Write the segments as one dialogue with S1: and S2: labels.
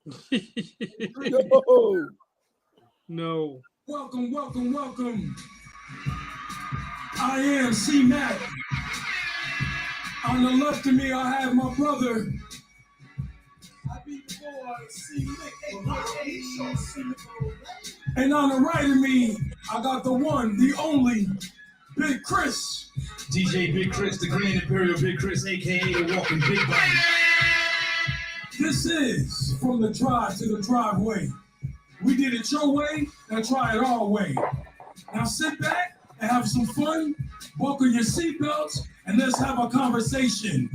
S1: Yo.
S2: No.
S3: Welcome, welcome, welcome. I am C Mac. On the left of me, I have my brother. I beat the boy, C Mac, aka C Mac. And on the right of me, I got the one, the only, Big Chris.
S4: DJ Big Chris, the Grand Imperial Big Chris, aka the Walking Big Body.
S3: This is From the Drive to the Driveway. We did it your way, now try it our way. Now sit back and have some fun, buckle your seatbelts, and let's have a conversation.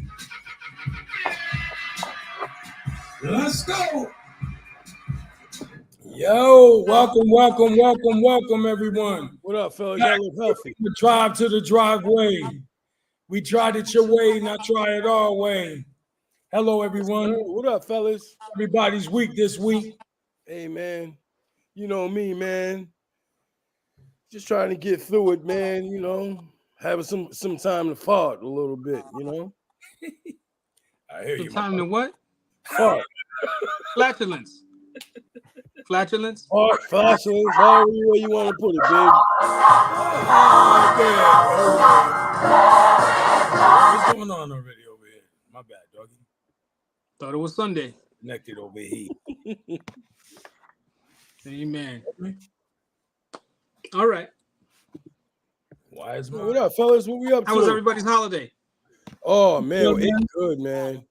S3: Let's go. Yo, welcome, everyone.
S1: What up, fellas? Y'all look healthy.
S3: The Drive to the Driveway. We tried it your way, now try it our way. Hello, everyone.
S1: What up, fellas?
S3: Everybody's week this week.
S1: Hey, man. You know me, man. Just trying to get through it, man. You know, having some time to fart a little bit, you know.
S3: I hear you.
S2: Time to what?
S1: Fart.
S2: Flatulence. Flatulence?
S1: Fart, flatulence, however way you want to put it, big.
S3: What's going on already over here? My bad, doggy.
S2: Thought it was Sunday.
S3: Connected over here.
S2: Amen. All right.
S3: Why is my
S1: What up, fellas? What we up to?
S2: How was everybody's holiday?
S1: Oh, man,
S3: Good,
S1: it's good, man.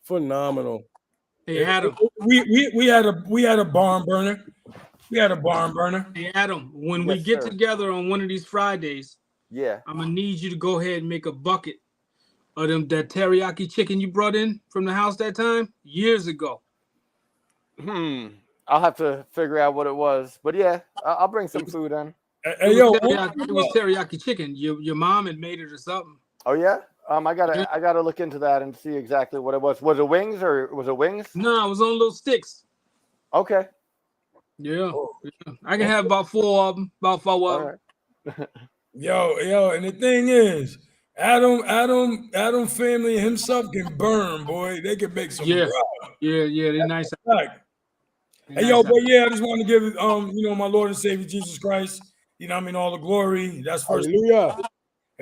S1: Phenomenal.
S2: Hey, Adam.
S3: we had a barn burner. We had a barn burner.
S2: Hey, Adam. When we
S5: Yes,
S2: get
S5: sir.
S2: together on one of these Fridays,
S5: Yeah.
S2: I'm gonna need you to go ahead and make a bucket of that teriyaki chicken you brought in from the house that time years ago.
S5: I'll have to figure out what it was, but yeah, I'll bring some food in.
S3: Hey, yo,
S2: It was teriyaki chicken. Your mom had made it or something.
S5: Oh yeah. I gotta look into that and see exactly what it was. Was it wings or was it wings?
S2: No, it was on little sticks.
S5: Okay.
S2: Yeah. I can have about 4 of them. About 4 of
S5: All
S2: them.
S5: right.
S3: yo, and the thing is, Adam family himself can burn, boy. They can make some
S2: Yeah.
S3: rock.
S2: Yeah, they're nice.
S3: Hey, yo, but yeah, I just want to give my Lord and Savior Jesus Christ, all the glory. That's first.
S1: Hallelujah.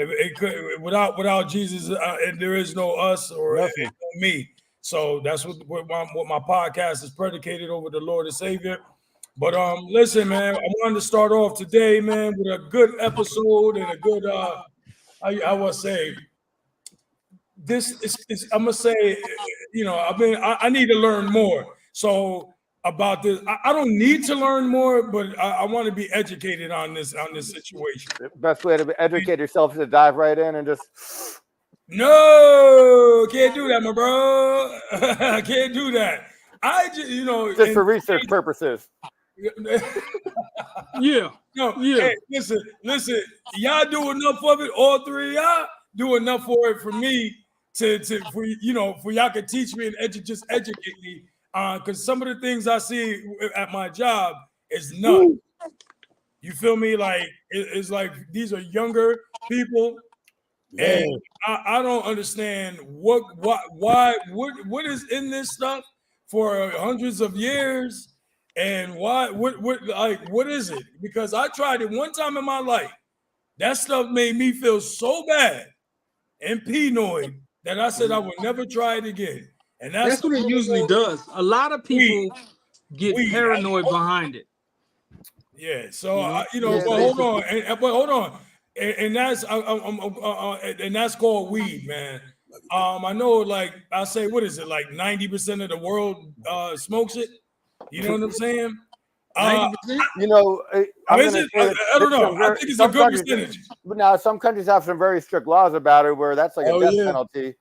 S3: It could, without Jesus, there is no us or
S1: Nothing.
S3: no me. So that's what my podcast is predicated over the Lord and Savior. But listen, man, I wanted to start off today, man, with a good episode and a good I would say this is I'm gonna say, I need to learn more. So about this, I don't need to learn more, but I want to be educated on this situation.
S5: Best way to educate yourself is to dive right in and just.
S3: No, can't do that, my bro. I can't do that. I just
S5: for research purposes.
S2: Yeah.
S3: No,
S2: Yeah.
S3: hey, listen. Y'all do enough of it. All three of y'all do enough for it for me for y'all can teach me and just educate me. Because some of the things I see at my job is nuts. You feel me? Like it's like these are younger people,
S1: Man.
S3: and I don't understand why what is in this stuff for hundreds of years, and what is it? Because I tried it one time in my life. That stuff made me feel so bad and paranoid that I said I would never try it again. And
S2: That's what it usually does. A lot of people get paranoid behind it.
S3: Yeah. So
S5: Yeah,
S3: but hold on, and that's and that's called weed, man. I know, like I say, what is it? Like 90% of the world smokes it. You know what I'm saying?
S2: 90%?
S5: You know, I'm
S3: Is
S5: gonna
S3: it?
S5: say that
S3: I don't know.
S5: some
S3: I think it's a
S5: some
S3: good
S5: countries-
S3: percentage.
S5: But now some countries have some very strict laws about it, where that's like a
S1: Oh,
S5: death
S1: yeah.
S5: penalty.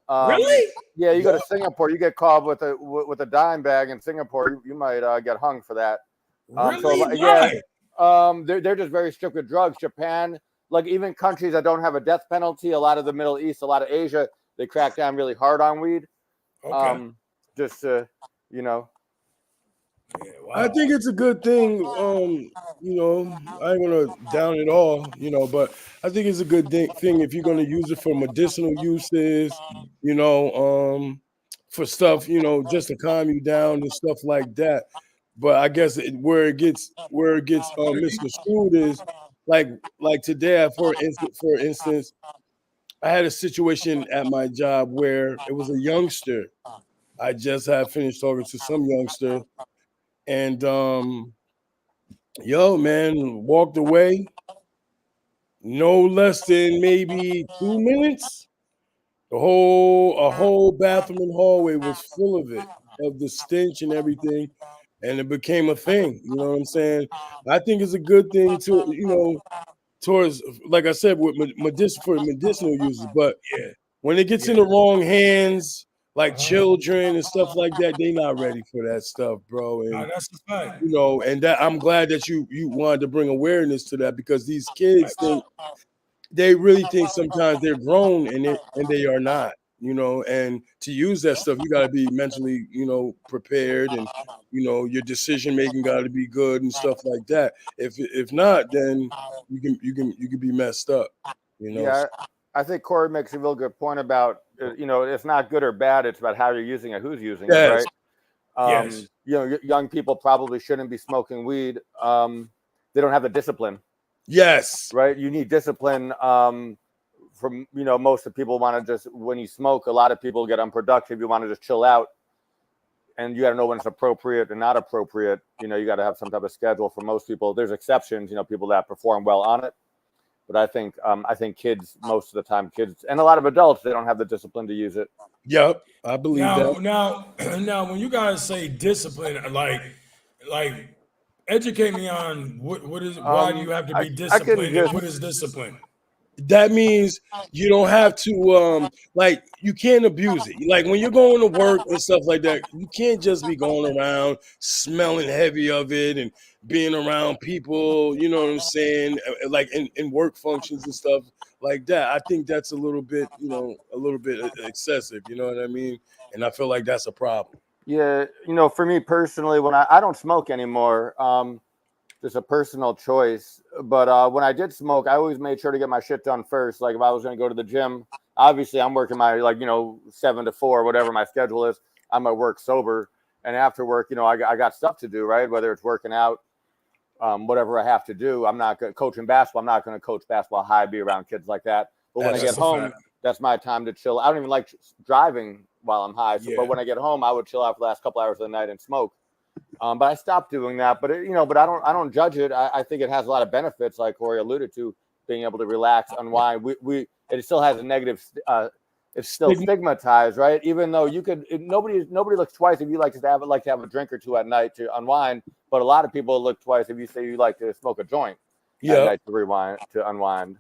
S3: Really?
S5: Yeah, you go to Singapore, you get caught with a dime bag in Singapore, you might get hung for that.
S3: Really?
S5: Yeah,
S3: Why?
S5: they're just very strict with drugs. Japan, like even countries that don't have a death penalty, a lot of the Middle East, a lot of Asia, they crack down really hard on weed.
S3: Okay.
S5: Just
S3: Yeah, wow.
S1: I think it's a good thing. I ain't gonna down it all, but I think it's a good thing if you're gonna use it for medicinal uses, for stuff, you know, just to calm you down and stuff like that. But I guess where it gets misconstrued is like today, for instance, I had a situation at my job where it was a youngster. I just had finished talking to some youngster, and yo, man, walked away. No less than maybe 2 minutes. A whole bathroom and hallway was full of it, of the stench and everything, and it became a thing. You know what I'm saying? I think it's a good thing to, you know, towards, like I said, with medicinal uses. But
S3: Yeah.
S1: when it gets in the wrong hands, like children and stuff like that, they not ready for that stuff, bro.
S3: Nah,
S1: And
S3: that's the fact.
S1: you know, and that I'm glad that you wanted to bring awareness to that, because these kids think, they really think sometimes they're grown and they are not, you know. And to use that stuff, you got to be mentally, you know, prepared, and you know, your decision making got to be good and stuff like that. If not, then you can be messed up, you know.
S5: Yeah, I think Corey makes a real good point about, you know, it's not good or bad. It's about how you're using it, who's using
S1: Yes.
S5: it, right?
S3: Yes.
S5: You know, young people probably shouldn't be smoking weed. They don't have the discipline,
S1: Yes.
S5: right? You need discipline. From, you know, most of the people want to just, when you smoke, a lot of people get unproductive. You want to just chill out, and you got to know when it's appropriate and not appropriate. You know, you got to have some type of schedule. For most people, there's exceptions, you know, people that perform well on it. But I think kids, most of the time, kids and a lot of adults, they don't have the discipline to use it.
S1: Yep, I believe that.
S3: Now, when you guys say discipline, like, educate me on what is, why do you have to be
S5: I can
S3: disciplined,
S5: just-
S3: and what is discipline?
S1: That means you don't have to like, you can't abuse it. Like when you're going to work and stuff like that, you can't just be going around smelling heavy of it and being around people, you know what I'm saying, like in work functions and stuff like that. I think that's a little bit, you know, a little bit excessive, you know what I mean? And I feel like that's a problem.
S5: Yeah, you know, for me personally, when I don't smoke anymore, just a personal choice. But when I did smoke, I always made sure to get my shit done first. Like if I was going to go to the gym, obviously I'm working my, like, you know, 7 to 4, whatever my schedule is. I'm at work sober, and after work, you know, I got stuff to do, right? Whether it's working out, whatever I have to do. I'm not coaching basketball. I'm not going to coach basketball high, be around kids like that. But when I get home, that's my time to chill. I don't even like driving while I'm high. So, but when I get home, I would chill out for the last couple hours of the night and smoke. But I stopped doing that. But you know, but I don't judge it. I think it has a lot of benefits, like Corey alluded to, being able to relax, unwind. It still has a negative. It's still stigmatized, right? Even though you could, nobody looks twice if you like to have a drink or two at night to unwind. But a lot of people look twice if you say you like to smoke a joint at night to unwind.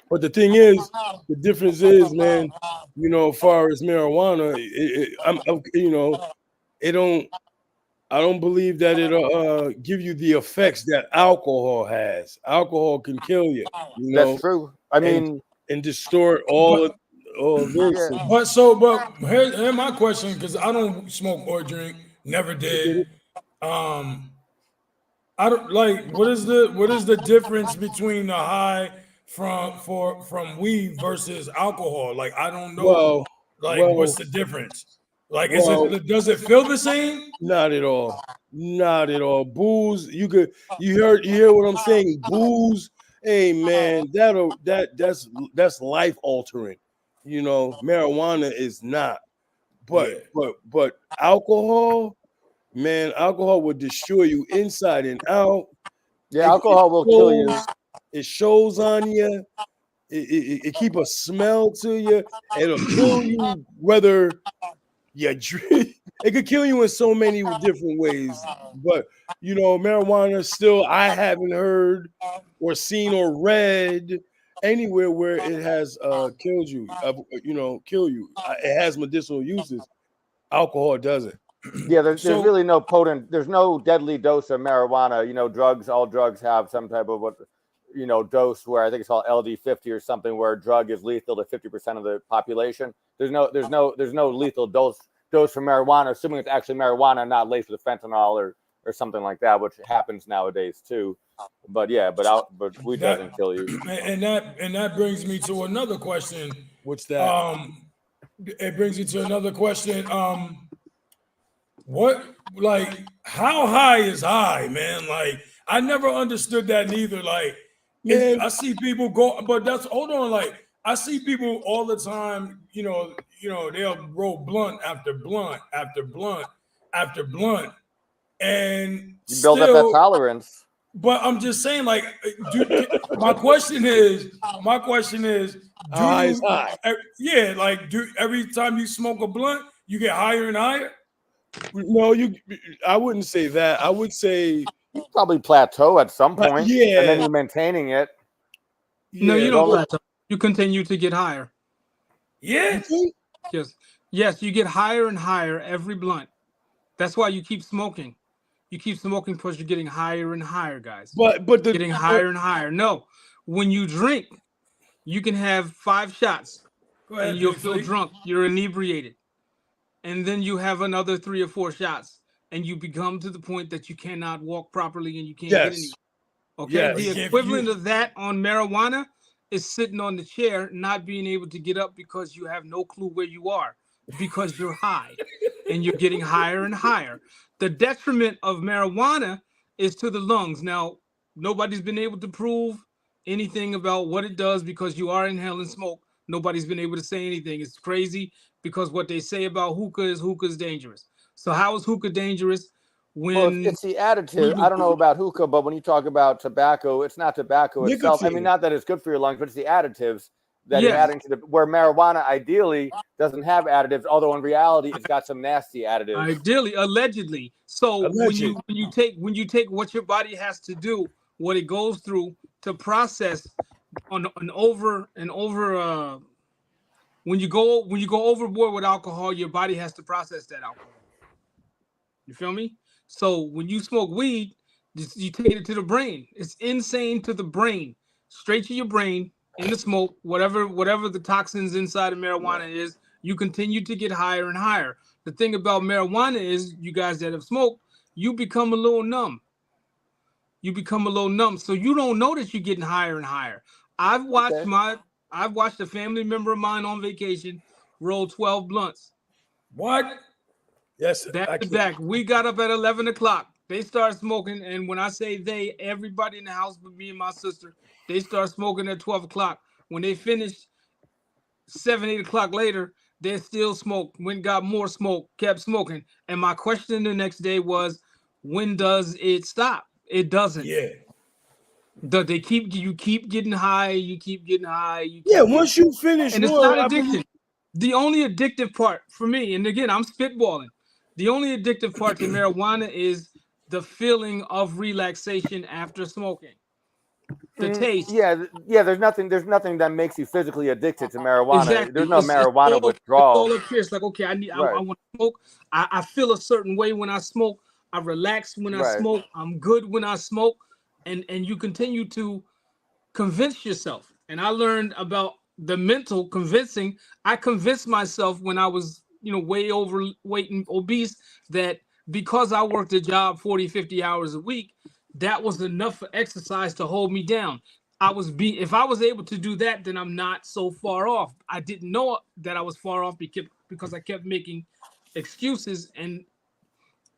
S1: But the thing is, the difference is, man, you know, as far as marijuana, you know, I don't believe that it'll give you the effects that alcohol has. Alcohol can kill you. You know?
S5: That's true. I mean,
S1: and distort all of this.
S3: Yeah. But here's my question, because I don't smoke or drink, never did. I don't like, what is the difference between the high from weed versus alcohol? Like, I don't know. What's the difference? Like, does it feel the same?
S1: Not at all. Not at all. Booze, you hear what I'm saying? Booze, hey man, that's life altering. You know, marijuana is not. But alcohol, man, alcohol will destroy you inside and out.
S5: Yeah, alcohol will kill you.
S1: It shows on you. It keep a smell to you. It'll kill you whether you drink. It could kill you in so many different ways. But you know, marijuana still, I haven't heard or seen or read anywhere where it has killed you. Kill you. It has medicinal uses. Alcohol doesn't.
S5: Yeah, there's really no there's no deadly dose of marijuana. You know, all drugs have some type of dose where I think it's called LD50 or something, where a drug is lethal to 50% of the population. There's no lethal dose for marijuana, assuming it's actually marijuana, not laced with fentanyl or something like that, which happens nowadays too. But yeah, but weed doesn't kill you.
S3: And that brings me to another question.
S1: What's that?
S3: It brings me to another question. What, like, how high is high, man? Like, I never understood that neither. Like,
S1: Man.
S3: I see people go, but that's, hold on, like, I see people all the time, they'll roll blunt after blunt after blunt after blunt. And
S5: You build up that
S3: still,
S5: tolerance.
S3: but I'm just saying, like, my question is, do
S1: High
S3: you,
S1: is high.
S3: yeah, like, do every time you smoke a blunt, you get higher and higher?
S1: No, I wouldn't say that. I would say,
S5: You probably plateau at some
S1: But
S5: point,
S1: yeah.
S5: and then you're maintaining it.
S2: No,
S1: yeah,
S2: you don't
S5: well-
S2: plateau. You continue to get higher.
S3: Yeah.
S2: Yes, you get higher and higher every blunt. That's why you keep smoking. You keep smoking because you're getting higher and higher, guys.
S1: but the
S2: Getting higher and higher. No, when you drink, you can have 5 shots
S3: Go ahead,
S2: and you'll
S3: Big
S2: feel
S3: Flea.
S2: drunk. You're inebriated. And then you have another 3 or 4 shots and you become to the point that you cannot walk properly and you can't get
S1: Yes.
S2: anywhere. Okay,
S1: Yes.
S2: the
S3: If
S2: equivalent
S3: you-
S2: of that on marijuana is sitting on the chair, not being able to get up because you have no clue where you are because you're high and you're getting higher and higher. The detriment of marijuana is to the lungs. Now, nobody's been able to prove anything about what it does because you are inhaling smoke. Nobody's been able to say anything. It's crazy because what they say about hookah is dangerous. So how is hookah dangerous
S5: Well,
S2: when
S5: it's the additive. I don't know about hookah, but when you talk about tobacco, it's not tobacco itself. I
S1: Nicotine.
S5: mean, not that it's good for your lungs, but it's the additives that you're
S2: Yes.
S5: adding to where marijuana ideally doesn't have additives, although in reality it's got some nasty additives.
S2: Ideally, allegedly. So
S1: Alleged.
S2: when you take what your body has to do, what it goes through to process on an over when you go overboard with alcohol, your body has to process that alcohol. You feel me? So when you smoke weed, you take it to the brain. It's insane to the brain, straight to your brain in the smoke. Whatever the toxins inside of marijuana is, you continue to get higher and higher. The thing about marijuana is, you guys that have smoked, you become a little numb. You become a little numb, so you don't know that you're getting higher and higher. I've watched a family member of mine on vacation roll 12 blunts.
S3: What?
S1: yes,
S2: Back
S1: I
S2: to
S1: can't-
S2: back. We got up at 11 o'clock. They started smoking. And when I say they, everybody in the house but me and my sister, they started smoking at 12 o'clock. When they finished 7, 8 o'clock later, they still smoked, went got more smoke, kept smoking. And my question the next day was, when does it stop? It doesn't.
S3: Yeah.
S2: You keep getting high, you keep getting high.
S1: Yeah, once you finish
S2: And it's
S1: one,
S2: not
S1: I
S2: addiction.
S1: believe-
S2: The only addictive part for me, and again, I'm spitballing. The only addictive part to marijuana is the feeling of relaxation after smoking. The taste.
S5: Yeah. There's nothing that makes you physically addicted to marijuana.
S2: Exactly.
S5: There's no
S2: It's
S5: marijuana
S2: all
S5: withdrawal.
S2: up here. It's like, okay, I
S5: Right.
S2: want to smoke. I feel a certain way when I smoke. I relax when I
S5: Right.
S2: smoke. I'm good when I smoke. And you continue to convince yourself. And I learned about the mental convincing. I convinced myself when I was, way overweight and obese, that because I worked a job 40, 50 hours a week, that was enough for exercise to hold me down. If I was able to do that, then I'm not so far off. I didn't know that I was far off because I kept making excuses and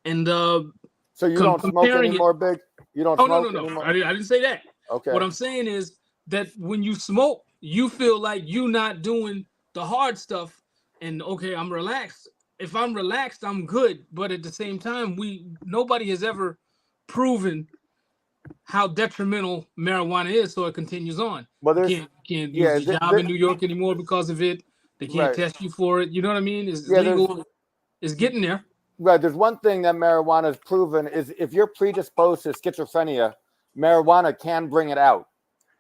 S5: So you don't smoke
S2: comparing it-
S5: anymore, Big? You don't
S2: oh
S5: smoke
S2: no.
S5: anymore?
S2: I didn't say that.
S5: Okay.
S2: What I'm saying is that when you smoke, you feel like you're not doing the hard stuff. And okay, I'm relaxed. If I'm relaxed, I'm good. But at the same time, nobody has ever proven how detrimental marijuana is, so it continues on.
S5: Well, there's
S2: You can't use your job in New York anymore because of it. They can't
S5: Right.
S2: test you for it. You know what I mean? It's
S5: Yeah, there's-
S2: legal. It's getting there.
S5: Right. There's one thing that marijuana has proven is if you're predisposed to schizophrenia, marijuana can bring it out.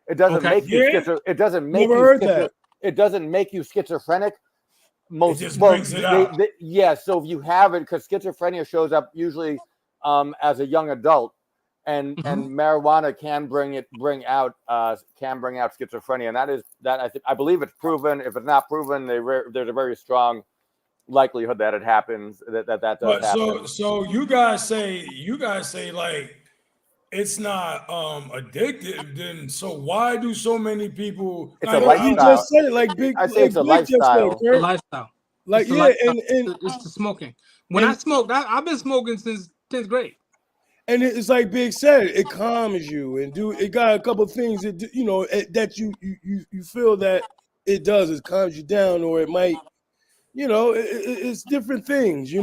S5: It doesn't
S2: Okay.
S5: make you
S3: Yeah.
S5: it doesn't make
S1: Never
S5: you
S1: heard that.
S5: It doesn't make you schizophrenic.
S3: just brings it out.
S5: Yeah. So if you have it, because schizophrenia shows up usually as a young adult, and marijuana can bring out schizophrenia, and I believe it's proven. If it's not proven, there's a very strong likelihood that it happens. That does
S3: But
S5: happen.
S3: so you guys say like it's not addictive, then so why do so many people
S5: It's
S3: I
S5: a
S3: know-
S5: lifestyle.
S1: You just said it like Big.
S5: I say it's a
S1: Big just said,
S5: lifestyle.
S1: Kurt.
S2: Lifestyle.
S1: Like
S2: It's the
S1: yeah,
S2: lifestyle.
S1: and
S2: It's the smoking. When I
S1: And-
S2: smoked, I've been smoking since 10th grade.
S1: And it's like Big said, it calms you and it got a couple things that that you feel that it does. It calms you down, or it might, it's different things.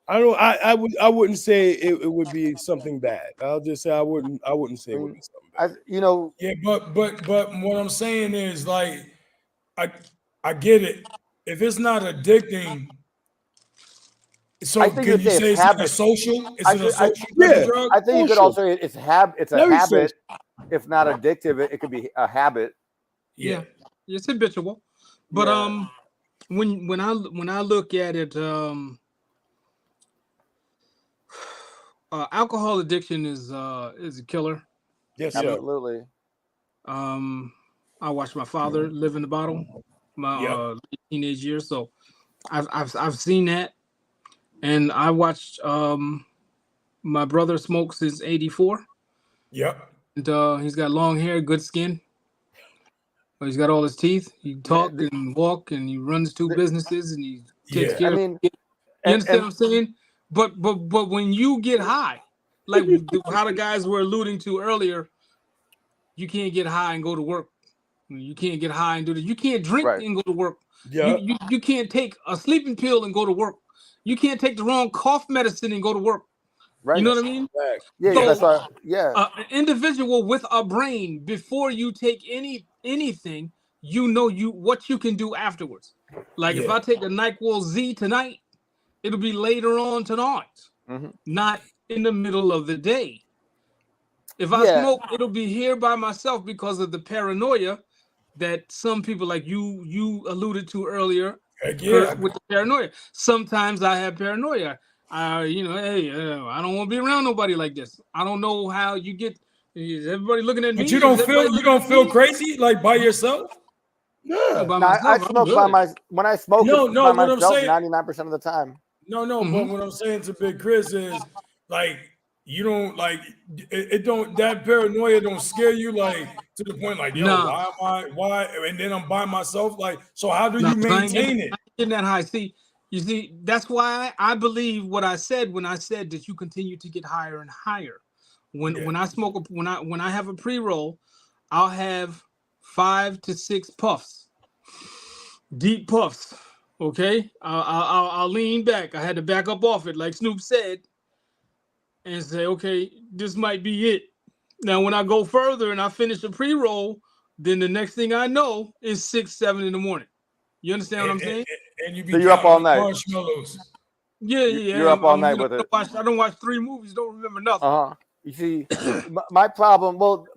S1: I wouldn't say it would be something bad. I'll just say I wouldn't say it would be something bad.
S3: Yeah, but what I'm saying is like I get it. If it's not addicting, so
S5: I think
S3: can
S5: you'd
S3: you
S5: say
S3: say
S5: it's
S3: it's like a
S5: habit.
S3: social? Is
S5: I
S3: it a
S5: should- I-
S3: social
S1: Yeah.
S3: drug?
S5: I think you could
S1: Social.
S5: also it's it's a
S1: Very
S5: habit. If not addictive, it could be a habit.
S3: Yeah.
S2: It's habitual. But
S5: Yeah.
S2: when I look at it, alcohol addiction is a killer.
S1: Yes, sir.
S5: Absolutely.
S2: I watched my father live in the bottle my
S3: Yep.
S2: teenage years, so I've seen that, and I watched my brother smoke since '84,
S3: Yep.
S2: and he's got long hair, good skin. He's got all his teeth. He talk and walk, and he runs two businesses, and he takes
S3: Yeah.
S2: care.
S5: I mean,
S2: You
S5: and-
S2: understand
S5: and-
S2: what I'm saying? But when you get high, like how the guys were alluding to earlier, you can't get high and go to work. You can't get high and do this. You can't drink
S5: Right.
S2: and go to work.
S1: Yeah.
S2: You can't take a sleeping pill and go to work. You can't take the wrong cough medicine and go to work.
S5: right.
S2: You know what I mean?
S5: Yeah,
S2: So-
S5: that's why. Yeah.
S2: An individual with a brain, before you take anything, what you can do afterwards. Like if
S3: Yeah.
S2: I take a NyQuil Z tonight, it'll be later on tonight,
S5: Mhm.
S2: not in the middle of the day. If I
S5: Yeah.
S2: smoke, it'll be here by myself because of the paranoia that some people, like you alluded to earlier,
S3: Heck yeah.
S2: with the paranoia. Sometimes I have paranoia. Hey, I don't want to be around nobody like this. I don't know how you get. Is everybody looking at me?
S3: But you don't
S2: Is everybody
S3: feel
S2: looking at me?
S3: crazy like by yourself?
S1: Yeah.
S2: By
S5: No, I
S2: myself, I'm
S5: smoke by
S2: good.
S5: when I smoke
S3: No,
S5: it's
S3: no,
S5: by
S3: what I'm
S5: myself
S3: saying-
S5: 99% of the time.
S3: No, but
S2: Mhm.
S3: what I'm saying to Big Chris is like you don't like it don't that paranoia don't scare you like to the point like yo
S2: No.
S3: why and then I'm by myself like so how do
S2: No,
S3: you
S2: I ain't
S3: maintain it?
S2: I ain't getting that high. You see, that's why I believe what I said when I said that you continue to get higher and higher. When I smoke, when I have a pre-roll, I'll have 5 to 6 puffs, deep puffs. Okay, I'll lean back. I had to back up off it, like Snoop said, and say, okay, this might be it. Now, when I go further and I finish a pre-roll, then the next thing I know is 6, 7 in the morning. You understand what I'm saying?
S3: And you be
S5: So you're up all
S3: counting
S5: night.
S3: marshmallows.
S2: Yeah.
S5: You're up all night with it.
S2: I don't watch 3 movies. Don't remember nothing.
S5: You see, my problem. Well,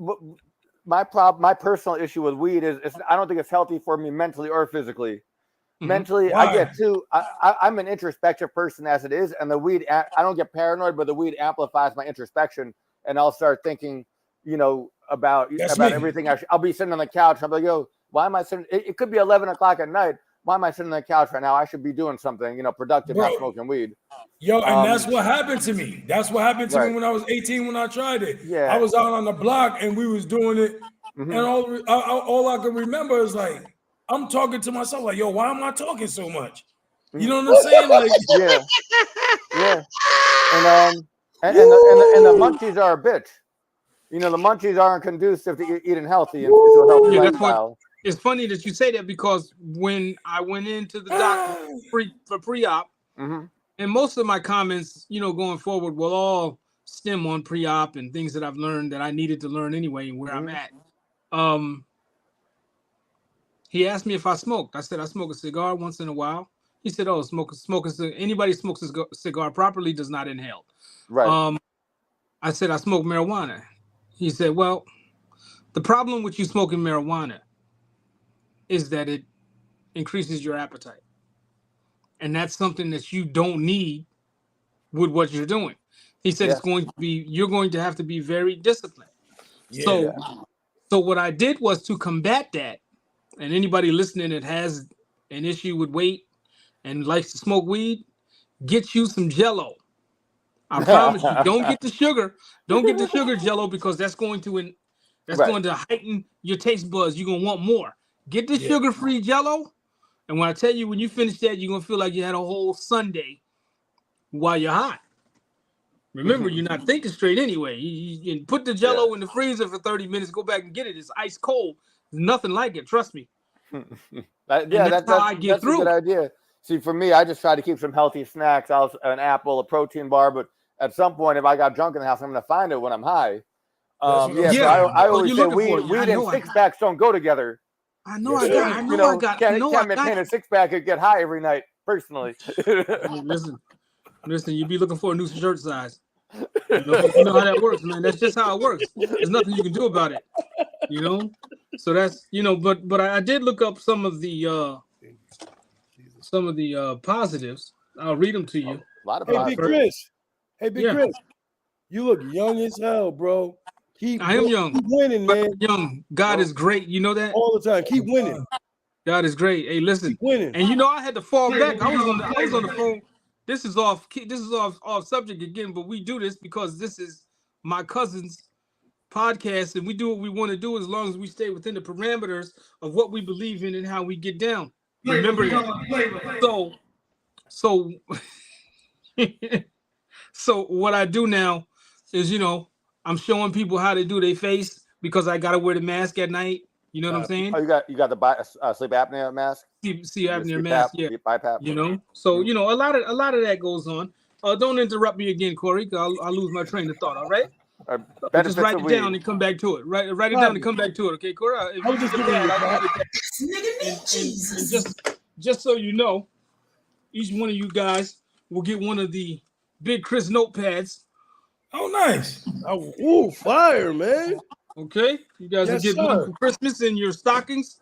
S5: my personal issue with weed is I don't think it's healthy for me mentally or physically.
S2: Mhm.
S5: Mentally,
S3: Why?
S5: I get too. I'm an introspective person as it is, and the weed. I don't get paranoid, but the weed amplifies my introspection, and I'll start thinking, about
S3: That's me.
S5: everything. I'll be sitting on the couch. I'll be like, yo, why am I sitting? It could be 11 o'clock at night. Why am I sitting on the couch right now? I should be doing something, productive, not
S3: Bro.
S5: smoking weed.
S3: Yo, and
S5: Um,
S3: that's what happened to me. That's what happened to
S5: Right.
S3: me when I was 18 when I tried it.
S5: Yeah.
S3: I was out on the block and we was doing it,
S5: Mhm.
S3: and all I can remember is like I'm talking to myself like, yo, why am I talking so much? You know what I'm saying? Like,
S5: Yeah, yeah. And the munchies are a bitch. The munchies aren't conducive to eating healthy and to a healthy
S2: Yeah, that's what-
S5: lifestyle.
S2: It's funny that you say that because when I went into the doctor for pre-op,
S5: hmm
S2: and most of my comments, going forward, will all stem on pre-op and things that I've learned that I needed to learn anyway, and where I'm at. He asked me if I smoked. I said I smoke a cigar once in a while. He said, "Oh, anybody smokes a cigar properly does not inhale."
S5: Right.
S2: I said I smoke marijuana. He said, "Well, the problem with you smoking marijuana is that it increases your appetite, and that's something that you don't need with what you're doing." He said you're going to have to be very disciplined.
S3: yeah.
S2: So what I did was to combat that, and anybody listening that has an issue with weight and likes to smoke weed, get you some Jell-O. I promise you, don't get the sugar. Don't get the sugar Jell-O because that's going to
S5: Right.
S2: going to heighten your taste buds. You're gonna want more. Get the
S3: Yeah.
S2: sugar-free Jell-O, And when I tell you, when you finish that, you're gonna feel like you had a whole Sunday while you're hot. Remember, you're not thinking straight anyway. You put the Jello in the freezer for 30 minutes. Go back and get it. It's ice cold. There's nothing like it. Trust me.
S5: That's a good idea. See, for me, I just try to keep some healthy snacks. An apple, a protein bar. But at some point, if I got junk in the house, I'm going to find it when I'm high. So I always say weed and six packs don't go together.
S2: I know I got.
S5: Can't maintain a six pack and get high every night. Personally,
S2: listen. You be looking for a new shirt size. You know how that works, man. That's just how it works. There's nothing you can do about it. So that's But I did look up some of the positives. I'll read them to you.
S5: A lot of
S1: Big Chris. Chris. You look young as hell, bro.
S2: I am young.
S1: Keep winning, man.
S2: Young. God is great. You know that?
S1: All the time. Keep winning.
S2: God is great. Hey, listen.
S1: Keep winning.
S2: And I had to fall back. I was on the phone. This is off subject again, but we do this because this is my cousin's podcast, and we do what we want to do as long as we stay within the parameters of what we believe in and how we get down. Remember that. So so what I do now is, I'm showing people how to do their face because I gotta wear the mask at night. You know what I'm saying?
S5: Oh, you got the sleep apnea mask.
S2: Sleep apnea mask, yeah.
S5: BiPAP.
S2: So a lot of that goes on. Don't interrupt me again, Corey. I'll lose my train of thought. All right. Just write it down and come back to it. Write it down and come back to it. Okay, Corey. If you just just so you know, each one of you guys will get one of the Big Chris notepads.
S3: Oh, nice.
S1: Oh, fire, man.
S2: Okay, you guys will get one for Christmas in your stockings.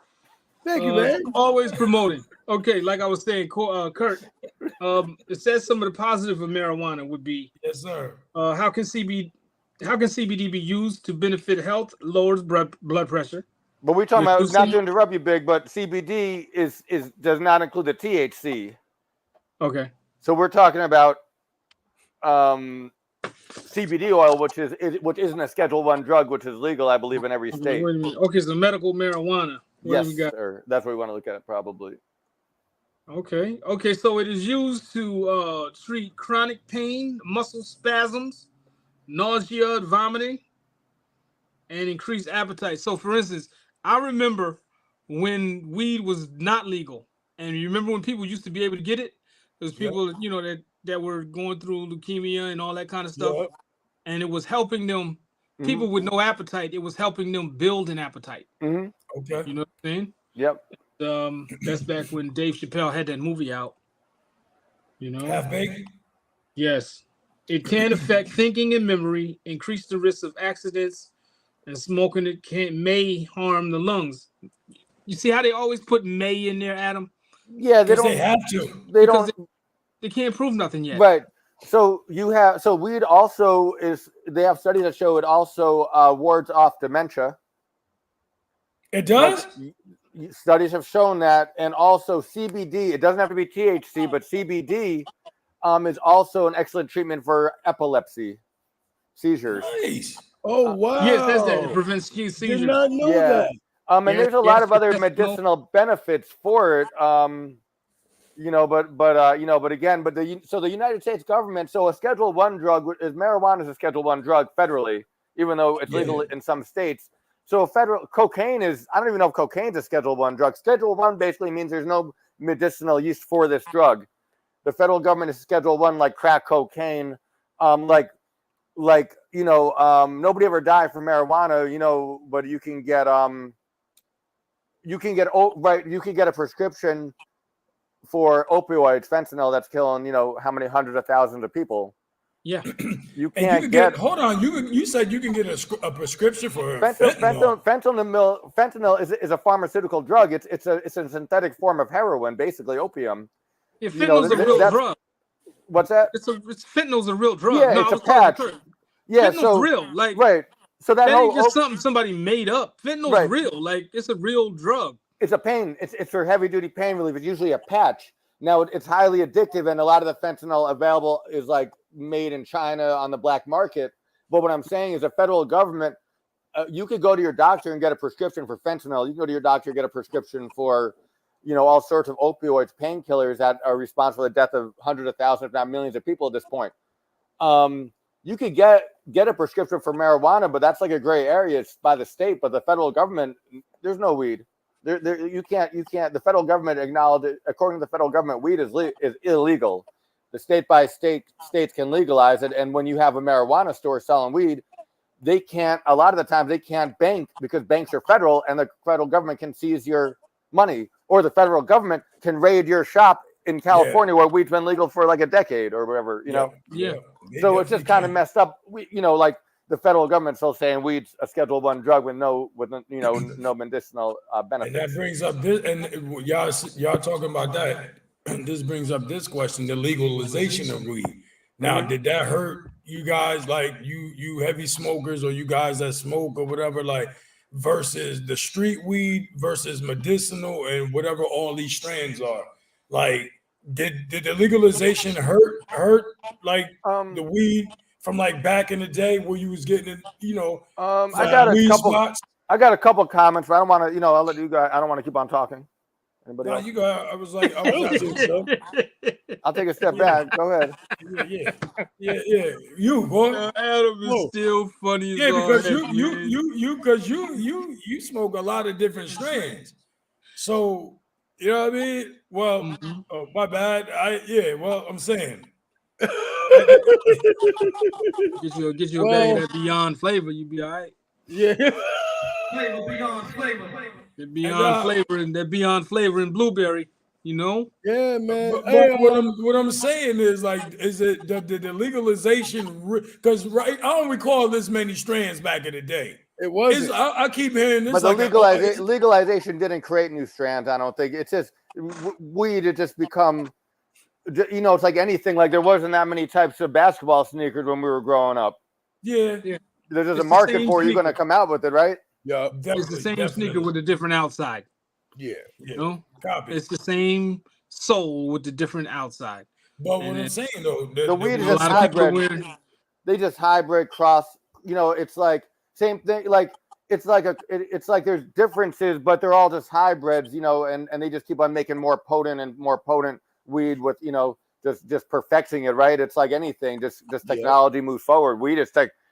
S1: Thank you, man.
S2: Always promoting. Okay, like I was saying, Kurt. It says some of the positive of marijuana would be.
S3: Yes, sir.
S2: How can CBD be used to benefit health? Lowers blood pressure.
S5: But we're talking about, not to interrupt you, Big, but CBD does not include the THC.
S2: Okay.
S5: So we're talking about CBD oil, which isn't a Schedule I drug, which is legal, I believe, in every state.
S2: Wait a minute. Okay, so medical marijuana.
S5: Yes, sir. That's what we want to look at, probably.
S2: Okay. So it is used to treat chronic pain, muscle spasms, nausea, vomiting, and increase appetite. So, for instance, I remember when weed was not legal, and you remember when people used to be able to get it. There's people, that were going through leukemia and all that kind of stuff, and it was helping them. People with no appetite, it was helping them build an appetite.
S5: Mm-hmm.
S3: Okay.
S2: You know what I'm saying?
S5: Yep.
S2: That's back when Dave Chappelle had that movie out.
S3: Half baked.
S2: Yes. It can affect thinking and memory, increase the risk of accidents, and smoking may harm the lungs. You see how they always put may in there, Adam?
S5: Yeah, they
S3: have to.
S5: They don't.
S2: They can't prove nothing yet.
S5: Right. So weed also they have studies that show it also wards off dementia.
S3: It does?
S5: Studies have shown that. And also CBD, it doesn't have to be THC, but CBD is also an excellent treatment for epilepsy, seizures.
S3: Nice.
S1: Oh, wow.
S2: Yes, that's that. It prevents seizures.
S1: Did not know that.
S5: And there's a lot of other medicinal benefits for it. The United States government, so a Schedule I drug marijuana is a Schedule I drug federally, even though it's legal in some states. So cocaine is, I don't even know if cocaine's a Schedule I drug. Schedule I basically means there's no medicinal use for this drug. The federal government is Schedule I, like crack cocaine, nobody ever died from marijuana, but you can get a prescription for opioids, fentanyl, that's killing, how many hundreds of thousands of people.
S2: Yeah.
S5: You can't
S3: hold on. You said you can get a prescription for
S5: fentanyl. Fentanyl is a pharmaceutical drug. It's a synthetic form of heroin, basically opium.
S2: Yeah, fentanyl's a real drug.
S5: What's that?
S2: Fentanyl's a real drug.
S5: Yeah, it's a patch. Yeah,
S2: fentanyl's real. Like,
S5: right. So that
S2: ain't just something somebody made up. Fentanyl's real. Like, it's a real drug.
S5: It's a pain. It's for heavy duty pain relief. It's usually a patch. Now it's highly addictive, and a lot of the fentanyl available is like made in China on the black market. But what I'm saying is, the federal government, you could go to your doctor and get a prescription for fentanyl. You can go to your doctor and get a prescription for all sorts of opioids, painkillers that are responsible for the death of hundreds of thousands, if not millions of people at this point. You could get a prescription for marijuana, but that's like a gray area. It's by the state, but the federal government, there's no weed. You can't. The federal government acknowledged, according to the federal government, weed is illegal. The state by states can legalize it, and when you have a marijuana store selling weed, they can't. A lot of the times, they can't bank because banks are federal, and the federal government can seize your money, or the federal government can raid your shop in California where weed's been legal for like a decade or whatever. So it's just kind of messed up. Like the federal government's still saying weed's a Schedule I drug with no medicinal benefits.
S3: And that brings up this, and y'all talking about that. This brings up this question: the legalization of weed. Now, did that hurt you guys, like you heavy smokers, or you guys that smoke or whatever, like versus the street weed versus medicinal and whatever all these strands are? Like, did the legalization hurt like the weed from like back in the day where you was getting it,
S5: I got a couple comments, but I don't want to, I'll let you guys. I don't want to keep on talking. Anybody else?
S3: You got. I was
S5: I'll take a step back. Go ahead.
S3: Yeah. You boy.
S2: Adam is still funny.
S3: Yeah, because you smoke a lot of different strands. So you know what I mean. Well, oh, my bad. I'm saying.
S2: Get you a bag of that Beyond flavor, you be all right.
S1: Yeah.
S4: Flavor, Beyond flavor.
S2: The Beyond flavor and that Beyond flavor and blueberry,
S1: Yeah, man.
S3: But what I'm saying is, like, is it the legalization? Because I don't recall this many strands back in the day.
S1: It wasn't.
S3: I keep hearing this.
S5: But the legalization didn't create new strands. I don't think it's just weed. It just become, it's like anything. Like there wasn't that many types of basketball sneakers when we were growing up.
S3: Yeah.
S5: There's a market for it. You're going to come out with it, right?
S1: Yeah,
S2: it's the same sneaker with a different outside.
S1: Yeah.
S3: Copy.
S2: It's the same sole with the different outside.
S3: But what I'm saying though,
S5: the weed is just hybrid. They just hybrid cross. It's like same thing. Like it's like there's differences, but they're all just hybrids. And they just keep on making more potent weed with just perfecting it. Right? It's like anything. Just technology moves forward.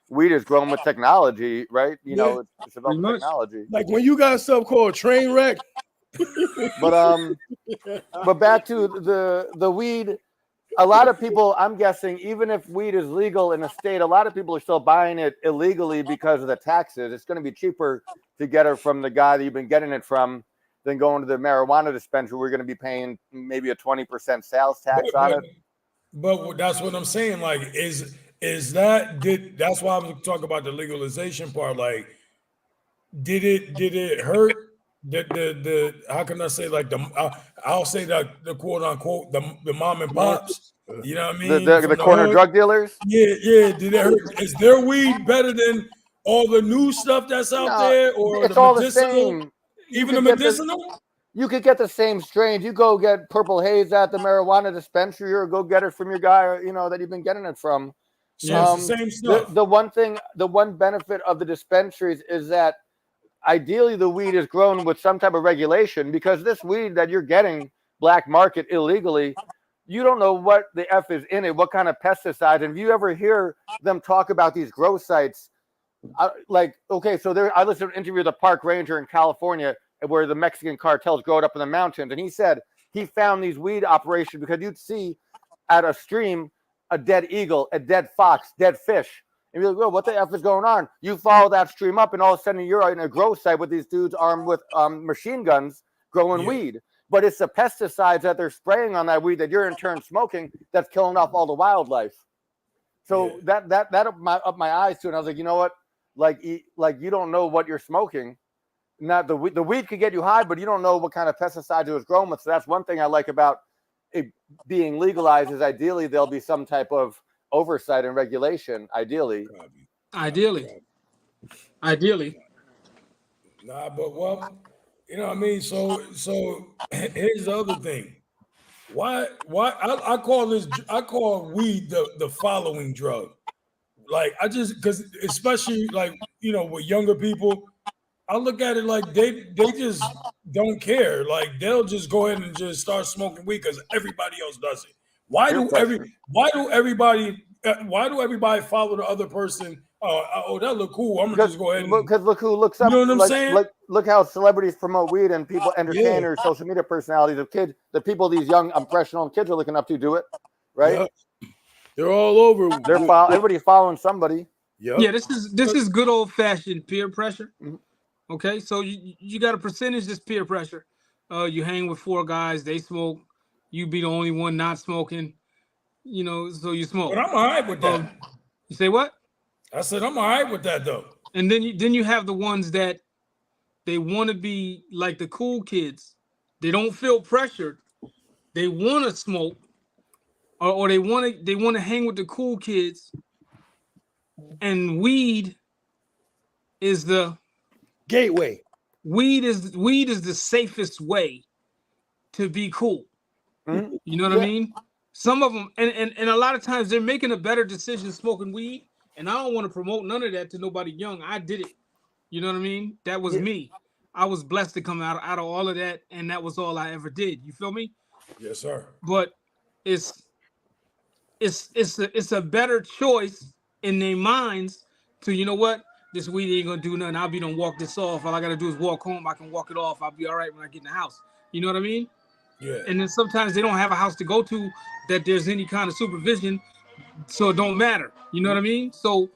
S5: Weed is grown with technology, right? It's about technology.
S1: Like when you got stuff called train wreck.
S5: But back to the weed, a lot of people, I'm guessing, even if weed is legal in a state, a lot of people are still buying it illegally because of the taxes. It's going to be cheaper to get it from the guy that you've been getting it from than going to the marijuana dispensary. We're going to be paying maybe a 20% sales tax on it.
S3: But that's what I'm saying. Like, that's why I'm talking about the legalization part. Like, did it hurt the how can I say, like, I'll say that the quote unquote the mom and pops, you know what I mean,
S5: the corner drug dealers.
S3: Yeah. Did it hurt? Is their weed better than all the new stuff that's out there, or
S5: it's all the same?
S3: Even the medicinal.
S5: You could get the same strains. You go get Purple Haze at the marijuana dispensary, or go get it from your guy, that you've been getting it from.
S3: So it's the same stuff.
S5: The one benefit of the dispensaries is that ideally the weed is grown with some type of regulation, because this weed that you're getting black market illegally, you don't know what the F is in it, what kind of pesticides. And if you ever hear them talk about these grow sites, I listened to an interview with a park ranger in California where the Mexican cartels grow it up in the mountains. And he said he found these weed operations because you'd see at a stream a dead eagle, a dead fox, dead fish. And you're like, well, what the F is going on? You follow that stream up, and all of a sudden you're in a grow site with these dudes armed with machine guns growing weed. But it's the pesticides that they're spraying on that weed that you're in turn smoking that's killing off all the wildlife. So that up my eyes to it. And I was like, you know what? Like you don't know what you're smoking. Not the weed could get you high, but you don't know what kind of pesticides it was grown with. So that's one thing I like about it being legalized, is ideally there'll be some type of oversight and regulation. Ideally.
S3: Nah, but you know what I mean? So here's the other thing. Why I call weed the following drug. Like, because especially like, with younger people, I look at it like they just don't care. Like they'll just go ahead and just start smoking weed because everybody else does it. Why do everybody follow the other person? Oh, that look cool. I'm gonna just go ahead
S5: because look who looks up.
S3: You know what I'm
S5: like,
S3: saying?
S5: Look how celebrities promote weed and people, entertainers, social media personalities of kids. The people these young impressionable kids are looking up to do it, right?
S1: Yep. They're all over.
S5: Everybody's following somebody.
S1: Yep.
S2: Yeah, this is good old fashioned peer pressure. Okay, so you got a percentage this peer pressure. You hang with 4 guys, they smoke, you be the only one not smoking. You know, so you smoke.
S3: But I'm all right with that.
S2: You say what?
S3: I said I'm all right with that though.
S2: And then you have the ones that they want to be like the cool kids. They don't feel pressured. They want to smoke, or they want to hang with the cool kids. And weed is the
S1: gateway.
S2: Weed is the safest way to be cool.
S5: Mm-hmm.
S2: You know what I mean? Some of them, and a lot of times they're making a better decision smoking weed. And I don't want to promote none of that to nobody young. I did it. You know what I mean? That was me. I was blessed to come out of all of that, and that was all I ever did. You feel me?
S3: Yes, sir.
S2: But it's a better choice in their minds to, you know what? This weed ain't gonna do nothing. I'll be done walk this off. All I gotta do is walk home. I can walk it off. I'll be all right when I get in the house. You know what I mean?
S3: Yeah.
S2: And then sometimes they don't have a house to go to that there's any kind of supervision, so it don't matter. You know what I mean? So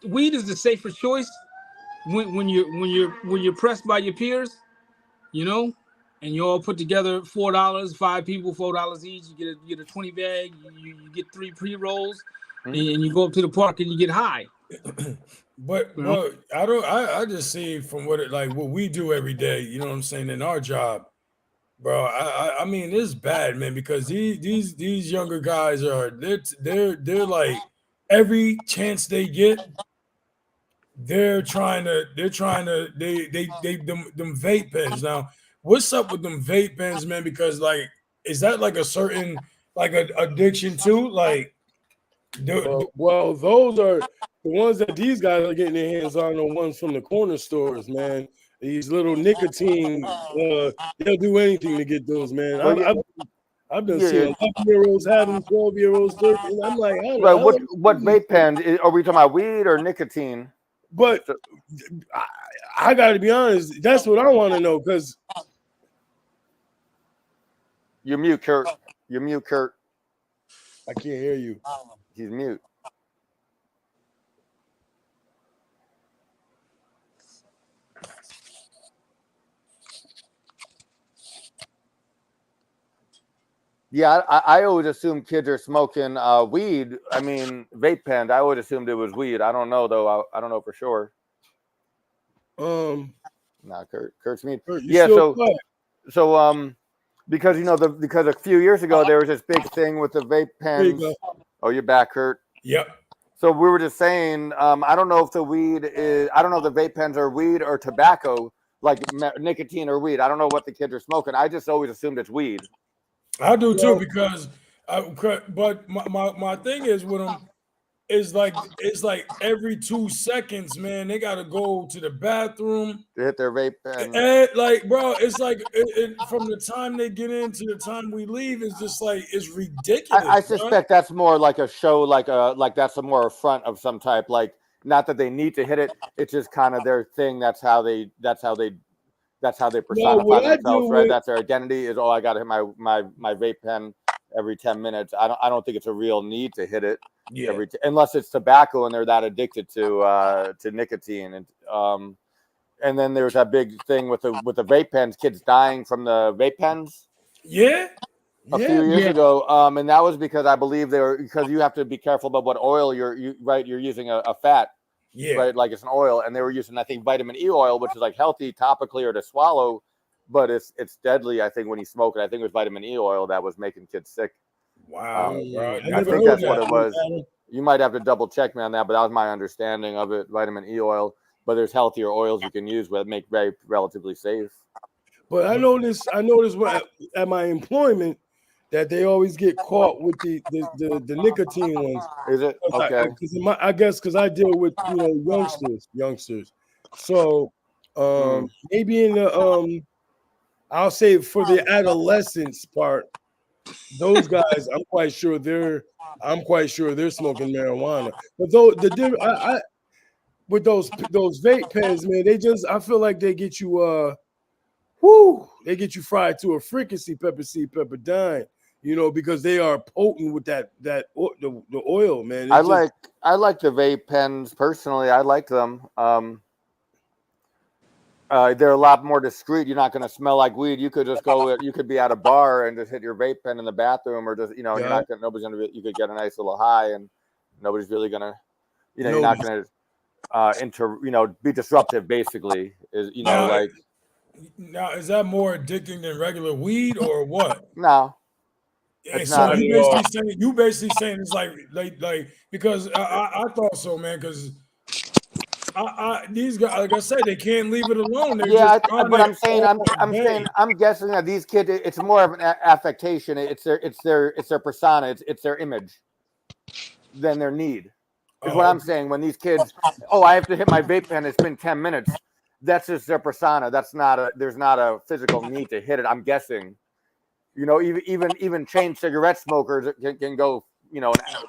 S2: weed is the safer choice when you're pressed by your peers, you know, and you all put together $4, 5 people, $4 each. You get a 20 bag. You get 3 pre-rolls, and you go up to the park and you get high.
S3: But I just see from what we do every day, you know what I'm saying, in our job, bro. I mean, it's bad, man, because these younger guys they're like every chance they get, they're trying to them vape pens. Now, what's up with them vape pens, man? Because like, is that like a certain like a addiction too? Like,
S1: well, those are the ones that these guys are getting their hands on. The ones from the corner stores, man. These little nicotine, they'll do anything to get those, man. I've been seeing 11-year-olds having 12-year-olds, 13. I'm like,
S5: what vape pen? Are we talking about weed or nicotine?
S1: But I got to be honest, that's what I want to know, because
S5: you're mute, Kurt. You're mute, Kurt.
S1: I can't hear you.
S5: He's mute. Yeah, I always assume kids are smoking weed. I mean, vape pens. I always assumed it was weed. I don't know though. I don't know for sure. Nah, Kurt's mute.
S1: Kurt,
S5: yeah. So because because a few years ago there was this big thing with the vape pens. Oh, you're back, Kurt.
S3: Yep.
S5: So we were just saying, I don't know if the vape pens are weed or tobacco, like nicotine or weed. I don't know what the kids are smoking. I just always assumed it's weed.
S3: I do too, because but my thing is with them is like it's like every 2 seconds, man, they gotta go to the bathroom.
S5: They hit their vape pen.
S3: And like, bro, it's like from the time they get in to the time we leave, it's just like it's ridiculous.
S5: I suspect that's more like a show, like that's a more affront of some type. Like, not that they need to hit it; it's just kind of their thing. That's how they personify themselves, right? That's their identity. Is I got to hit my vape pen every 10 minutes. I don't think it's a real need to hit it unless it's tobacco and they're that addicted to nicotine. And then there's that big thing with the vape pens, kids dying from the vape pens.
S3: Yeah.
S5: A few years ago, and that was because I believe because you have to be careful about what oil you're using a fat.
S3: Yeah.
S5: Right, like it's an oil, and they were using, I think, vitamin E oil, which is like healthy topically or to swallow, but it's deadly. I think when you smoke it, I think it was vitamin E oil that was making kids sick.
S3: Wow, bro.
S5: I think that's what it was. You might have to double check me on that, but that was my understanding of it. Vitamin E oil, but there's healthier oils you can use that make vape relatively safe.
S1: But I noticed at my employment that they always get caught with the nicotine ones.
S5: Is it? Okay.
S1: I guess because I deal with youngsters. So maybe in the I'll say for the adolescence part, those guys, I'm quite sure they're smoking marijuana. But though I with those vape pens, man, I feel like they get you they get you fried to a fricassee, pepper seed, pepper dime, because they are potent with the oil, man.
S5: I like the vape pens personally. I like them. They're a lot more discreet. You're not going to smell like weed. You could just you could be at a bar and just hit your vape pen in the bathroom, or just you're not gonna, nobody's gonna you could get a nice little high, and nobody's really gonna you're not gonna be disruptive. Basically, is
S3: now is that more addicting than regular weed or what?
S5: No.
S3: So you basically saying it's like because I thought so, man, because these guys, like I said, they can't leave it alone.
S5: I'm guessing that these kids, it's more of an affectation. It's their persona. It's their image than their need. Is what I'm saying. When these kids, I have to hit my vape pen. It's been 10 minutes. That's just their persona. There's not a physical need to hit it. I'm guessing. Even chain cigarette smokers can go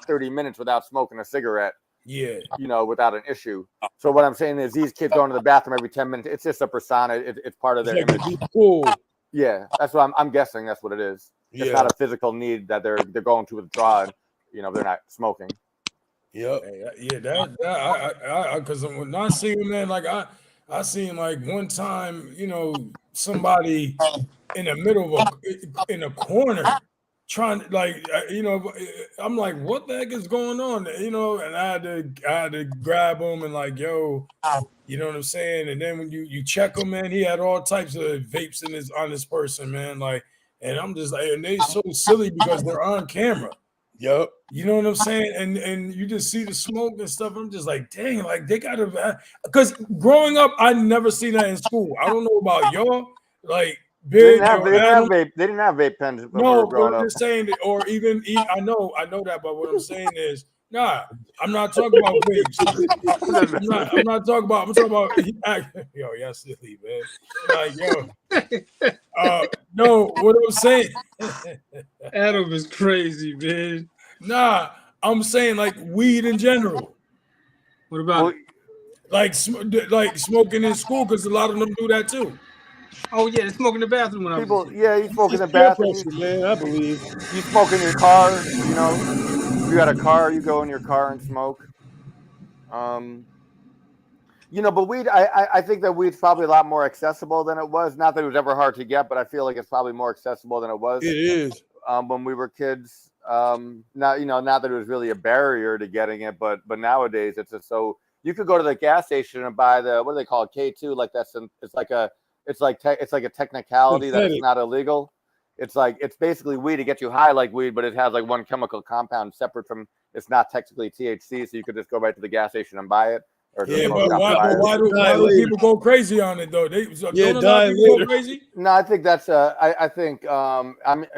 S5: 30 minutes without smoking a cigarette.
S3: Yeah.
S5: Without an issue. So what I'm saying is these kids going to the bathroom every 10 minutes. It's just a persona. It's part of their image.
S1: Cool.
S5: Yeah, that's what I'm guessing. That's what it is. It's not a physical need that they're going to withdraw. They're not smoking.
S1: Yep.
S3: Yeah. That because when I see him, man, like I seen like one time, somebody in the middle of in a corner. Trying I'm like, what the heck is going on? And I had to grab him and like, yo, you know what I'm saying? And then when you check him, man, he had all types of vapes on this person, man. Like, and I'm just like, and they so silly because they're on camera.
S1: Yep.
S3: You know what I'm saying? And you just see the smoke and stuff. I'm just like, dang, like they gotta, because growing up, I never seen that in school. I don't know about y'all, like.
S5: They didn't have vape pens.
S3: No, but I'm just saying that, or even I know that, but what I'm saying is, I'm not talking about vapes. I'm talking about yo, y'all silly, man. Like, yo, no, what I'm saying,
S2: Adam is crazy, man.
S3: I'm saying like weed in general.
S2: What about
S3: like smoking in school? Because a lot of them do that too.
S2: Oh yeah, they smoke in the bathroom when
S5: you smoke in the
S1: bathroom,
S5: bathroom,
S1: man. I believe
S5: you smoke in your car. If you got a car, you go in your car and smoke. But weed. I think that weed's probably a lot more accessible than it was. Not that it was ever hard to get, but I feel like it's probably more accessible than it was.
S1: It is.
S5: When we were kids. Not that it was really a barrier to getting it, but nowadays it's just so you could go to the gas station and buy what do they call it, K2? Like it's like a technicality that it's not illegal. It's basically weed to get you high like weed, but it has like one chemical compound separate from. It's not technically THC, so you could just go right to the gas station and buy it.
S3: But why do people go crazy on it though? Go crazy?
S5: No, I think that's I think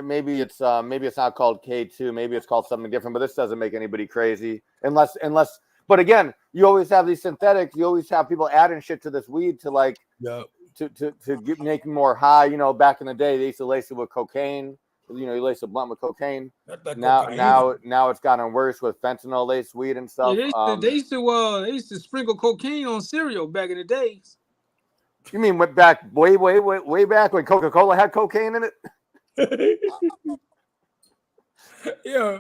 S5: maybe it's not called K2, maybe it's called something different, but this doesn't make anybody crazy unless. But again, you always have these synthetics. You always have people adding shit to this weed to like.
S1: Yep.
S5: To make me more high, back in the day they used to lace it with cocaine. You lace a blunt with cocaine. Now it's gotten worse with fentanyl laced weed and stuff.
S2: Yeah, they used to sprinkle cocaine on cereal back in the days.
S5: You mean way back when Coca-Cola had cocaine in it?
S3: Yeah.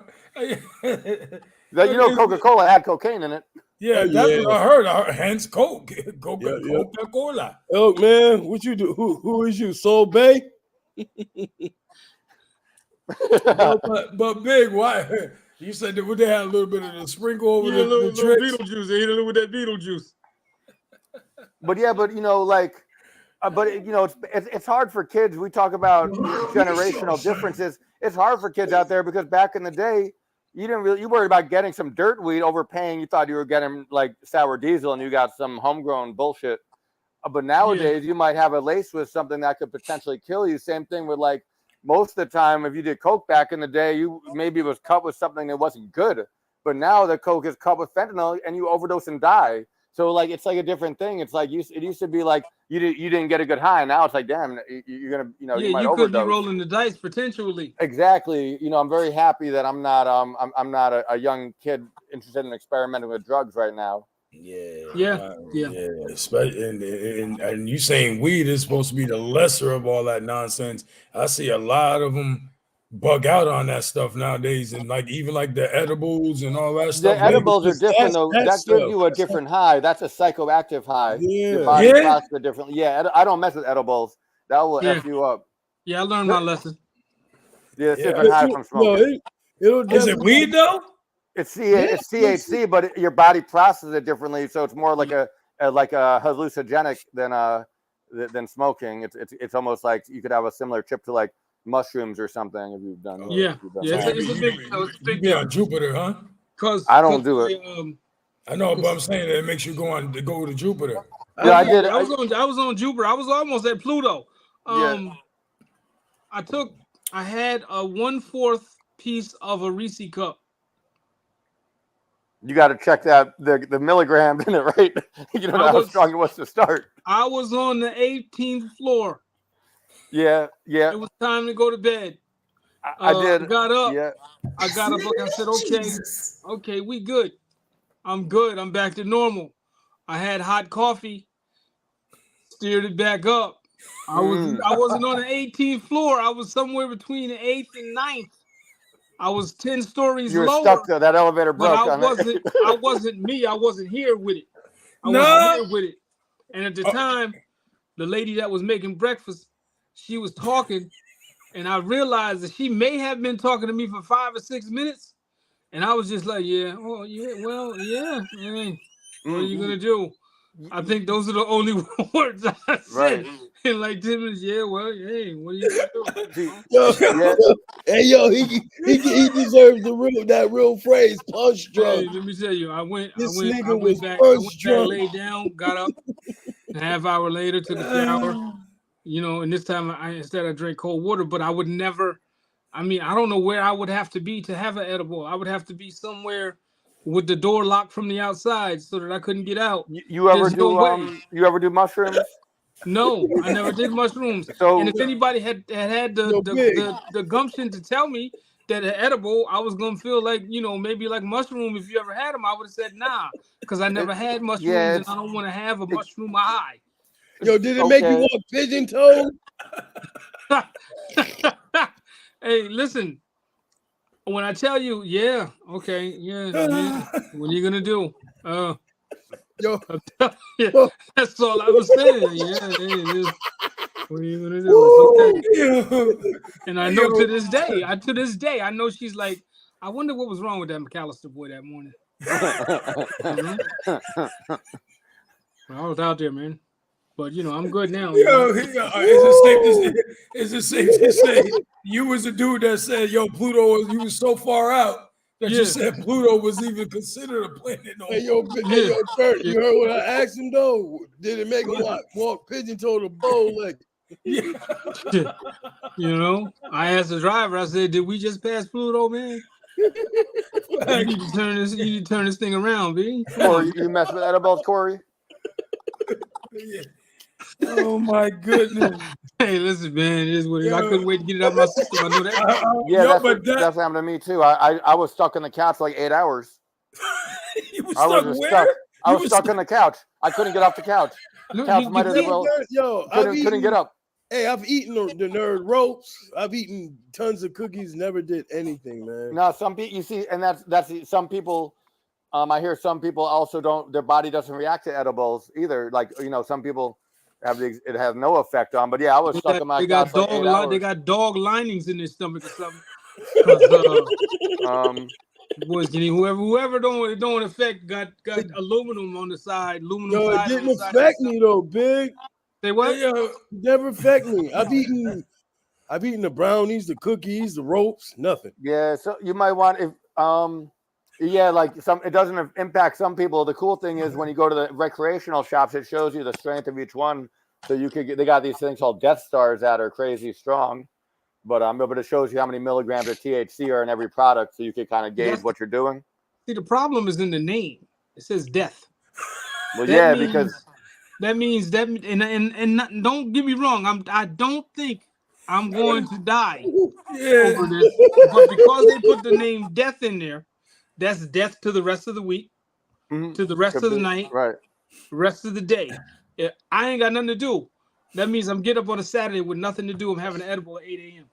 S5: Coca-Cola had cocaine in it.
S3: Yeah, that's what I heard. Hence Coca-Cola.
S1: Look, man, what you do? Who is you? Soul Bay?
S3: but Big, why? You said that they had a little bit of the sprinkle over the tricks.
S2: Beetlejuice. They hit it with that Beetlejuice.
S5: It's hard for kids. We talk about generational differences. It's hard for kids out there because back in the day, you worried about getting some dirt weed, overpaying. You thought you were getting like sour diesel and you got some homegrown bullshit. But nowadays you might have a lace with something that could potentially kill you. Same thing with like most of the time, if you did coke back in the day, maybe it was cut with something that wasn't good. But now the coke is cut with fentanyl and you overdose and die. So like it's like a different thing. It's like it used to be like you didn't get a good high. Now it's like, damn, you're gonna you
S2: Yeah,
S5: you might
S2: you could be
S5: overdose.
S2: rolling the dice potentially.
S5: Exactly. I'm very happy that I'm not a young kid interested in experimenting with drugs right now.
S2: Yeah.
S3: And you saying weed is supposed to be the lesser of all that nonsense. I see a lot of them bug out on that stuff nowadays, and like even like the edibles and all that stuff.
S5: The edibles are
S1: it's
S5: different though.
S1: that
S5: That gives
S1: stuff.
S5: you a different high. That's a psychoactive high. Your
S1: Yeah.
S5: body
S3: Yeah.
S5: processes it differently. Yeah, I don't mess with edibles. That will
S2: Yeah.
S5: F you up.
S2: Yeah, I learned my lesson.
S5: Yeah, it's
S3: Yeah.
S5: different high from smoking.
S1: It'll
S3: Is it
S1: definitely
S3: weed though?
S5: It's THC, but your body processes it differently, so it's more like a hallucinogenic than smoking. It's almost like you could have a similar trip to like mushrooms or something if you've done.
S2: Yeah.
S5: if you've done
S2: Yeah,
S5: that.
S2: it's a big
S3: You be on Jupiter, huh?
S2: Cause
S5: I don't do it.
S3: I know, but I'm saying that it makes you go to Jupiter.
S5: Yeah, I did.
S2: I was on Jupiter. I was almost at Pluto.
S5: Yeah.
S2: I had a 1/4 piece of a Reese cup.
S5: You got to check that the milligrams in it, right? You don't know how strong it was to start.
S2: I was on the 18th floor.
S5: Yeah.
S2: It was time to go to bed.
S5: I did.
S2: Got up.
S5: Yeah.
S2: I got up. I said, okay, we good. I'm good. I'm back to normal. I had hot coffee. Steered it back up. I wasn't on the 18th floor. I was somewhere between the 8th and 9th. I was 10 stories
S5: You were
S2: lower.
S5: stuck there. That elevator broke.
S2: But I wasn't me. I wasn't here with it. And at the time, the lady that was making breakfast, she was talking, and I realized that she may have been talking to me for 5 or 6 minutes. And I was just like, yeah, well, yeah. I mean, what are you gonna do? I think those are the only words I said.
S5: Right.
S2: In like 10 minutes, yeah, well, hey, what are you gonna do?
S1: Yo, he deserves that real phrase, punch drunk.
S2: Hey, let me tell you, I went back,
S1: drunk.
S2: laid down, got up. A half hour later, took a shower. And this time instead I drank cold water, but I would never. I mean, I don't know where I would have to be to have an edible. I would have to be somewhere with the door locked from the outside so that I couldn't get out.
S5: You ever do mushrooms?
S2: No, I never did mushrooms.
S5: So,
S2: and if anybody had the gumption to tell me that an edible, I was gonna feel like maybe like mushroom. If you ever had them, I would have said nah, because I never had mushrooms, and I don't want to have a mushroom high.
S1: Yo, did it make you want pigeon toed?
S2: Hey, listen. When I tell you, yeah, okay, yeah, what are you gonna do?
S1: Yo,
S2: that's all I was saying. Yeah, it is. What are you gonna do? It's okay. And I know to this day, I know she's like, I wonder what was wrong with that McAllister boy that morning. I was out there, man. But I'm good now.
S3: Is it safe to say you was a dude that said, "Yo, Pluto, you was so far out that you said Pluto was even considered a planet"?
S1: Hey, yo, Kurt, you heard what I asked him though? Did it make him walk pigeon toed or bow leg?
S2: I asked the driver. I said, "Did we just pass Pluto, man? You need to turn this thing around, B."
S5: Or you mess with edibles, Corey?
S3: Oh my goodness!
S2: Hey, listen, man, it is what it is. I couldn't wait to get it out of my system. I know that.
S5: That's happened to me too. I was stuck on the couch for like 8 hours.
S3: You was stuck
S5: I was stuck on the couch. I couldn't get off the couch. Couldn't get up.
S1: Hey, I've eaten the nerd ropes. I've eaten tons of cookies. Never did anything, man.
S5: No, some people you see, and that's some people. I hear some people also their body doesn't react to edibles either. Like some people it has no effect on. But yeah, I was stuck on my couch.
S2: They got dog linings in their stomach or something. Boys, whoever don't affect got aluminum on the side.
S1: Yo, it didn't affect me though, big.
S2: Say what?
S1: It never affect me. I've eaten the brownies, the cookies, the ropes, nothing.
S5: Yeah, so you might want it doesn't impact some people. The cool thing is when you go to the recreational shops, it shows you the strength of each one. So they got these things called Death Stars that are crazy strong. But it shows you how many milligrams of THC are in every product, so you can kind of gauge what you're doing.
S2: See, the problem is in the name. It says death.
S5: Well,
S2: That
S5: yeah,
S2: means,
S5: because
S2: and don't get me wrong, I don't think I'm going to die
S3: Yeah.
S2: over this, but because they put the name death in there, that's death to the rest of the week,
S5: Mhm.
S2: to the rest
S5: Could
S2: of the
S5: be.
S2: night,
S5: Right.
S2: rest of the day. I ain't got nothing to do. That means I'm getting up on a Saturday with nothing to do. I'm having an edible at 8 a.m.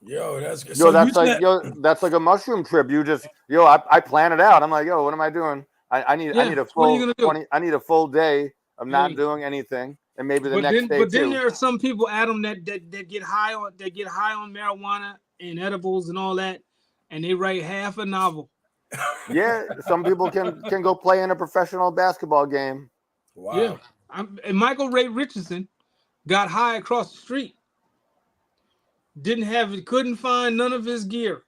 S3: Yo, that's
S5: Yo,
S3: so
S5: that's
S3: you
S5: like
S3: said,
S5: that's like a mushroom trip. You just I plan it out. I'm like, yo, what am I doing? I need
S2: Yeah,
S5: a
S2: what are you
S5: full
S2: gonna do?
S5: 20. I need a full day of not
S2: Hey.
S5: doing anything, and maybe the
S2: But
S5: next
S2: then,
S5: day
S2: but then
S5: too.
S2: there are some people, Adam, that get high on marijuana and edibles and all that, and they write half a novel.
S5: Yeah, some people can go play in a professional basketball game.
S3: wow.
S2: Yeah, and Michael Ray Richardson got high across the street. Couldn't find none of his gear.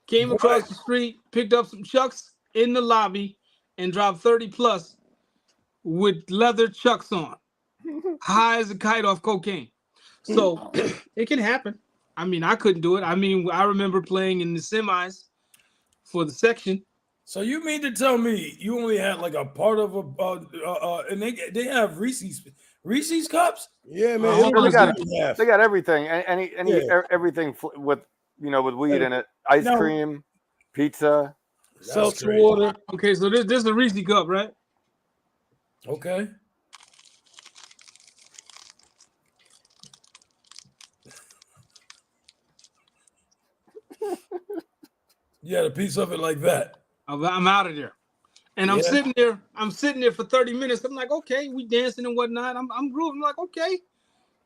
S2: Came across
S3: What?
S2: the street, picked up some Chucks in the lobby, and dropped 30 plus with leather Chucks on, high as a kite off cocaine. So it can happen. I mean, I couldn't do it. I mean, I remember playing in the semis for the section.
S3: So you mean to tell me you only had like a part of and they have Reese's cups?
S1: Yeah, man.
S2: Hold
S1: It
S2: on
S1: was
S2: a
S5: got
S1: different half.
S5: They got everything,
S1: Yeah.
S5: everything with with weed in it. Ice
S3: No.
S5: cream, pizza.
S3: That's
S1: Seltzer
S3: crazy.
S1: water.
S2: Okay, so this is a Reese cup, right?
S3: Okay. Yeah, a piece of it like that.
S2: I'm out of there. And I'm
S3: Yeah.
S2: sitting there for 30 minutes. I'm like, okay, we dancing and whatnot. I'm grooving. I'm like, okay.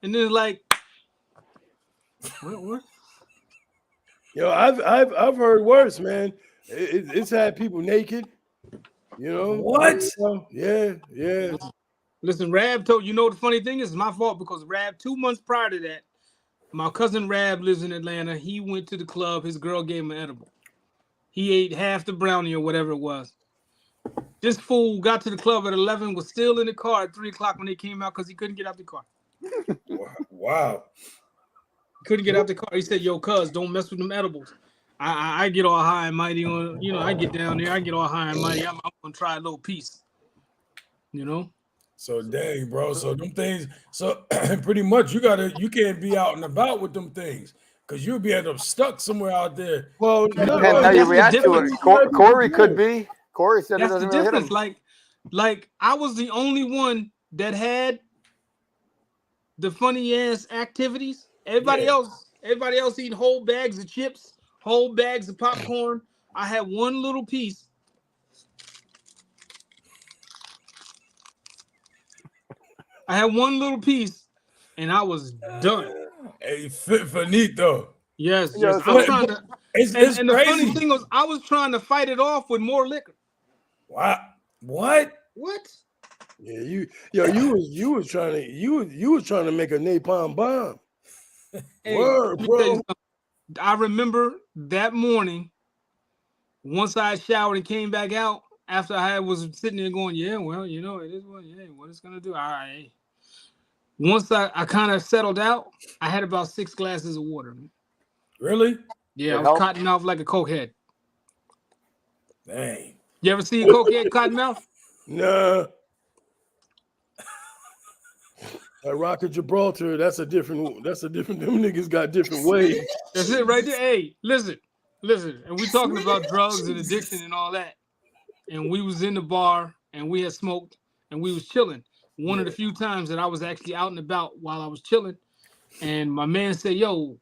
S2: And then it's like, what?
S1: Yo, I've heard worse, man. It's had people naked. You know
S3: What?
S1: Yeah.
S2: Listen, Rab told you know the funny thing is it's my fault because Rab 2 months prior to that, my cousin Rab lives in Atlanta. He went to the club. His girl gave him an edible. He ate half the brownie or whatever it was. This fool got to the club at 11, was still in the car at 3 o'clock when they came out because he couldn't get out the car.
S3: Wow.
S2: Couldn't get out the car. He said, yo, cuz, don't mess with them edibles. I get all high and mighty on, I get down there. I get all high and mighty. I'm going to try a little piece.
S3: So dang, bro. So them things. So pretty much you can't be out and about with them things because you'll be end up stuck somewhere out there.
S1: Well,
S5: Depends
S1: no,
S5: how
S2: that's
S5: you
S2: the
S5: react to it.
S2: difference.
S5: Corey could be. Corey said it
S2: That's the
S5: doesn't really hit him.
S2: difference. Like I was the only one that had the funny ass activities. Everybody else eating whole bags of chips, whole bags of popcorn. I had one little piece. And I was done.
S3: Hey, finito.
S2: Yes,
S5: Yeah,
S2: yes.
S5: so-
S2: I'm trying to.
S3: It's
S2: And the funny
S3: crazy.
S2: thing was, I was trying to fight it off with more liquor.
S3: Wow. What?
S2: What?
S1: Yeah, you was trying to make a napalm bomb.
S2: Hey,
S1: Word,
S2: let me tell you
S1: bro.
S2: something. I remember that morning, once I showered and came back out, after I was sitting there going, yeah, well, it is what it's gonna do. All right. Once I kind of settled out, I had about 6 glasses of water.
S3: Really?
S2: Yeah,
S5: It
S2: I was
S5: helped?
S2: cotton mouth like a cokehead.
S3: Dang.
S2: You ever see a cokehead cotton mouth?
S1: Nah. That Rocket Gibraltar, that's a different. Them niggas got different ways.
S2: That's it right there. Hey, listen. And we talking about drugs and addiction and all that. And we was in the bar and we had smoked and we was chilling. One of the few times that I was actually out and about while I was chilling. And my man said, yo,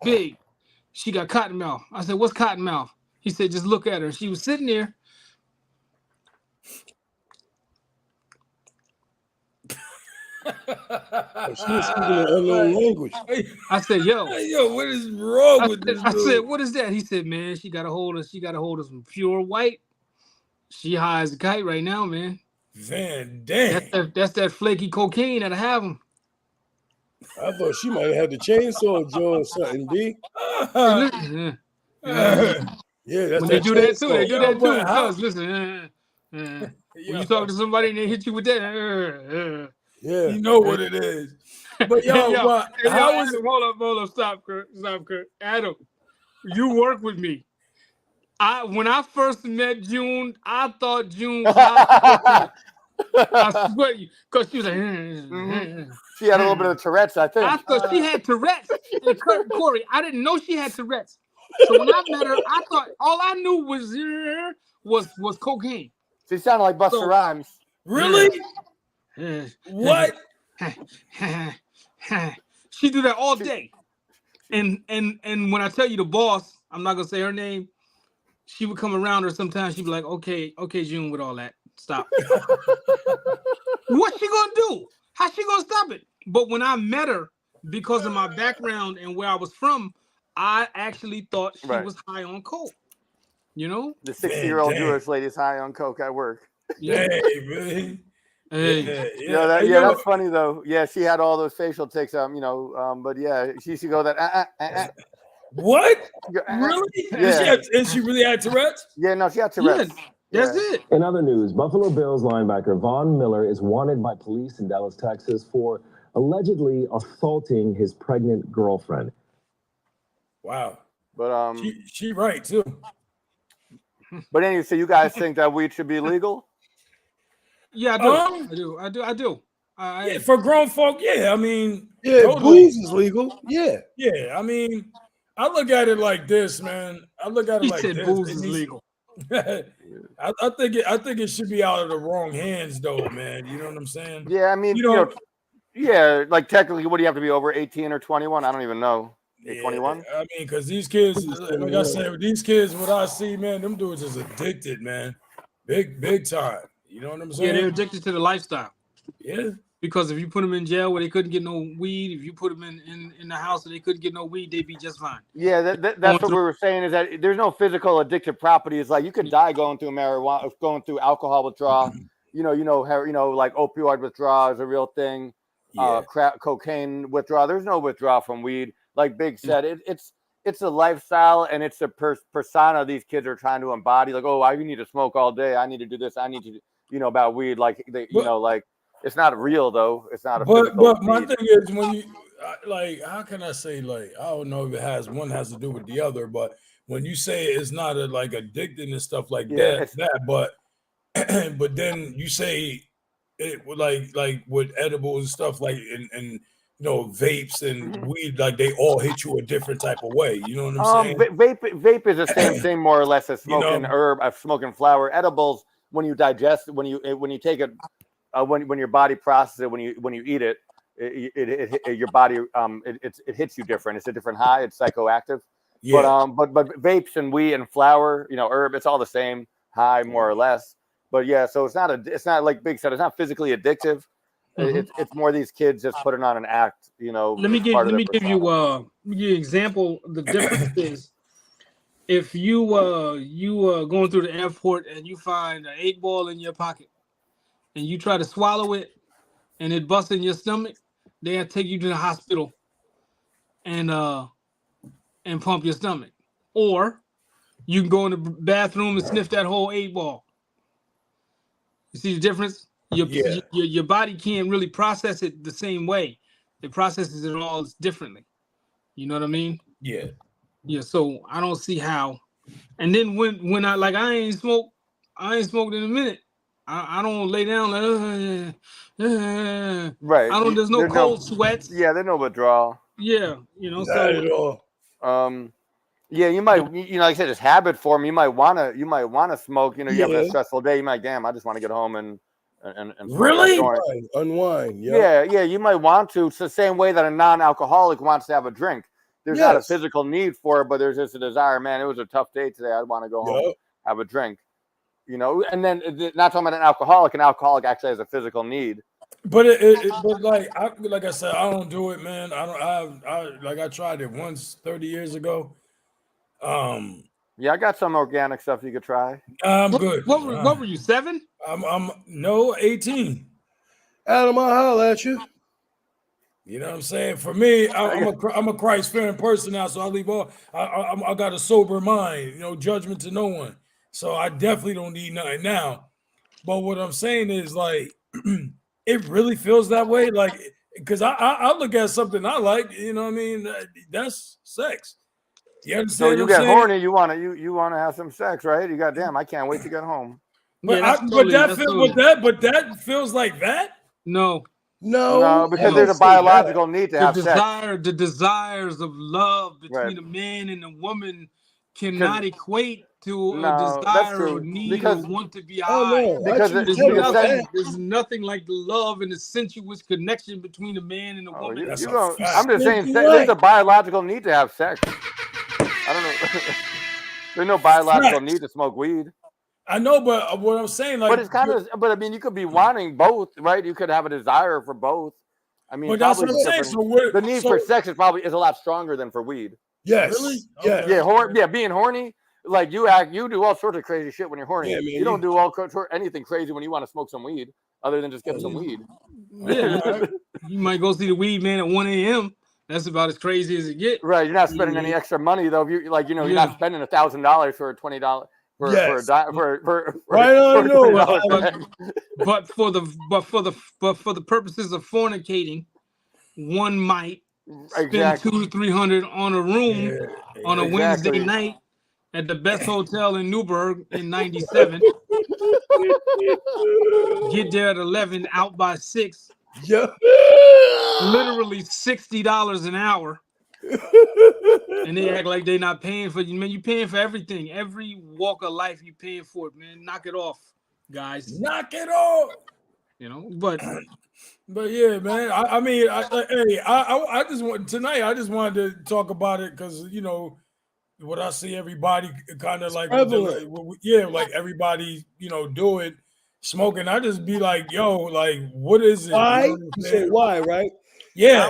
S2: Big, she got cotton mouth. I said, what's cotton mouth? He said, just look at her. She was sitting there.
S1: She was speaking an unknown language.
S2: I said, yo.
S3: Hey, yo, what is wrong with this
S2: I
S3: dude?
S2: said, what is that? He said, man, she got a hold of some pure white. She high as a kite right now, man.
S3: Van Dam.
S2: That's that flaky cocaine that'll have him.
S1: I thought she might have had the chainsaw Joe or something, B. Yeah, that's
S2: When they
S1: that
S2: do that too, they do
S1: chainsaw.
S2: that
S3: but
S2: too.
S3: how-
S2: Cuz listen, when you talk to somebody and they hit you with that,
S1: Yeah.
S3: You know what it is. But yo, but how is it?
S2: Hold up, stop, Kurt. Adam, you work with me. When I first met June, I thought June was high. I swear you, because she was like,
S5: She had a little bit of Tourette's, I think.
S2: I thought she had Tourette's. And Corey, I didn't know she had Tourette's. So when I met her, I thought all I knew was cocaine.
S5: She sounded like Busta
S2: So-
S5: Rhymes.
S3: Really? What?
S2: She do that all day. And when I tell you the boss, I'm not gonna say her name, she would come around her sometimes. She'd be like, okay, June, with all that. Stop. What's she gonna do? How's she gonna stop it? But when I met her, because of my background and where I was from, I actually thought she
S5: Right.
S2: was high on coke. You know?
S5: The 60-year-old
S3: Damn.
S5: Jewish lady's high on coke at work.
S2: Yeah.
S3: Hey, man.
S2: Hey.
S3: Yeah,
S5: That's funny though. Yeah, she had all those facial tics. But yeah, she used to go that.
S3: What?
S5: She go,
S3: Really?
S5: Yeah.
S3: And she really had Tourette's?
S5: Yeah, no, she had
S2: Yeah,
S5: Tourette's.
S2: that's
S5: Yeah.
S2: it.
S6: In other news, Buffalo Bills linebacker Von Miller is wanted by police in Dallas, Texas for allegedly assaulting his pregnant girlfriend.
S3: Wow.
S5: But
S3: She right too.
S5: but anyway, so you guys think that weed should be legal?
S2: Yeah, I do.
S3: Yeah, for grown folk, yeah. I mean,
S1: Yeah,
S3: totally.
S1: booze is legal. Yeah.
S3: Yeah, I mean, I look at it like this, man. I look at it
S2: He
S3: like
S2: said
S3: this.
S2: booze
S3: It
S2: is
S3: needs-
S2: legal.
S3: I think it should be out of the wrong hands, though, man. You know what I'm saying?
S5: Yeah, I mean,
S3: You know-
S5: yeah, like technically, what do you have to be over 18 or 21? I don't even know. 21?
S3: I mean, because these kids, like I said, these kids, what I see, man, them dudes is addicted, man. Big time. You know what I'm
S2: Yeah,
S3: saying?
S2: they're addicted to the lifestyle.
S3: Yeah.
S2: Because if you put them in jail where they couldn't get no weed, if you put them in the house where they couldn't get no weed, they'd be just fine.
S5: Yeah, that's what we were saying is that there's no physical addictive properties. Like you could die going through marijuana, going through alcohol withdrawal. Like opioid withdrawal is a real thing.
S3: Yeah.
S5: Cocaine withdrawal. There's no withdrawal from weed. Like Big said, it's a lifestyle and it's a persona these kids are trying to embody. Like, oh, I need to smoke all day. I need to do this. I need to, about weed. Like it's not real though. It's not a physical
S3: But my
S5: need.
S3: thing is when you how can I say, like, I don't know if it has to do with the other, but when you say it's not like addicted and stuff like
S5: Yeah,
S3: but but then you say it like with edibles and stuff like and vapes and weed, like they all hit you a different type of way. You know what I'm saying?
S5: Vape is the same thing more or less as
S3: You know?
S5: smoking herb, smoking flower. Edibles, when you digest, when you take it, when your body processes it, when you eat it, your body it hits you different. It's a different high. It's psychoactive.
S3: Yeah.
S5: But vapes and weed and flower, herb, it's all the same high more or less. But yeah, so it's not like Big said, it's not physically addictive. It's more these kids just putting on an act,
S2: Let me give you an example. The difference is if you going through the airport and you find an 8-ball in your pocket and you try to swallow it and it busts in your stomach, they have to take you to the hospital and pump your stomach. Or you can go in the bathroom and sniff that whole 8-ball. You see the difference? Your body can't really process it the same way. It processes it all differently. You know what I mean?
S3: Yeah.
S2: Yeah. So I don't see how. And then when I ain't smoked in a minute. I don't lay down like
S5: right.
S2: There's no cold sweats.
S5: Yeah, there's no withdrawal.
S2: Yeah,
S1: Not at all.
S5: Yeah, you might, like I said, it's habit form. You might wanna smoke. You have a stressful day. You might, damn, I just want to get home and
S3: really
S1: unwind.
S5: Yeah, you might want to. It's the same way that a non-alcoholic wants to have a drink. There's not a physical need for it, but there's just a desire. Man, it was a tough day today. I want to go home, have a drink. And then not talking about an alcoholic actually has a physical need.
S3: But but like I said, I don't do it, man. I tried it once 30 years ago.
S5: Yeah, I got some organic stuff you could try.
S3: I'm good.
S2: What were you, 7?
S3: I'm 18.
S1: Adam, I'll holler at you.
S3: You know what I'm saying? For me, I'm a Christ-fearing person now, so I leave all. I got a sober mind, judgment to no one. So I definitely don't need nothing now. But what I'm saying is, like, it really feels that way, like, because I look at something I like, you know what I mean? That's sex. You understand?
S5: So you get horny, you wanna have some sex, right? You got, damn, I can't wait to get home.
S3: But,
S2: Yeah, that's
S3: but
S2: totally-
S3: that
S2: that's
S3: feels,
S2: totally-
S3: but that feels like that.
S2: No,
S5: No,
S1: I
S5: because
S1: don't
S5: there's a
S1: say that.
S5: biological need to have sex.
S2: the desires of love between
S5: Right.
S2: a man and a woman cannot equate to a
S5: No, that's
S2: desire or
S5: true.
S2: need
S5: Because-
S2: or want to be
S1: Oh
S2: high.
S1: no,
S5: Because
S1: I
S5: it-
S1: choose
S2: There's
S1: heaven
S5: because
S1: over
S2: nothing,
S1: that.
S2: there's nothing like the love and the sensuous connection between a man and a
S5: Oh,
S2: woman.
S3: That's
S5: you
S3: a
S5: don't,
S3: fact.
S5: I'm just saying,
S1: You're
S5: there's a
S1: right.
S5: biological need to have sex. I don't know. There's no biological
S3: Facts.
S5: need to smoke weed.
S3: I know, but what I'm saying, like,
S5: But it's kind of, but I mean, you could be wanting both, right? You could have a desire for both. I mean,
S3: but that's what
S5: probably
S3: I'm saying.
S5: different.
S3: So what?
S5: The need
S3: so,
S5: for sex is probably a lot stronger than for weed.
S1: Yes.
S3: Really?
S1: Yes.
S3: Okay.
S5: Yeah, being horny, like you do all sorts of crazy shit when you're horny.
S1: Yeah, man,
S5: you don't do anything crazy when you want to smoke some weed, other than just getting some weed.
S2: Yeah, you might go see the weed man at 1 a.m. That's about as crazy as it gets.
S5: Right, you're not spending any extra money though. If you like, you're
S2: Yeah.
S5: not spending $1,000 for a $20 for
S1: Yes.
S5: for
S1: Right on,
S5: for
S1: no,
S5: $20
S2: but-
S5: bag.
S2: But for the purposes of fornicating, one might spend
S5: Exactly.
S2: $200 to $300 on a room on a Wednesday
S5: Exactly.
S2: night at the best hotel in Newburgh in '97. Get there at 11, out by 6.
S1: Yeah.
S2: Literally $60 an hour, and they act like they're not paying for you. Man, you paying for everything. Every walk of life, you paying for it, man. Knock it off, guys.
S3: knock it off.
S2: You know, but
S3: But yeah, man. I just want tonight. I just wanted to talk about it because what I see everybody kind of like,
S1: prevalent.
S3: yeah, like everybody do it, smoking. I just be like, yo, like, what is it?
S1: Why?
S3: You know what I'm
S1: You say
S3: saying?
S1: why, right?
S3: Yeah,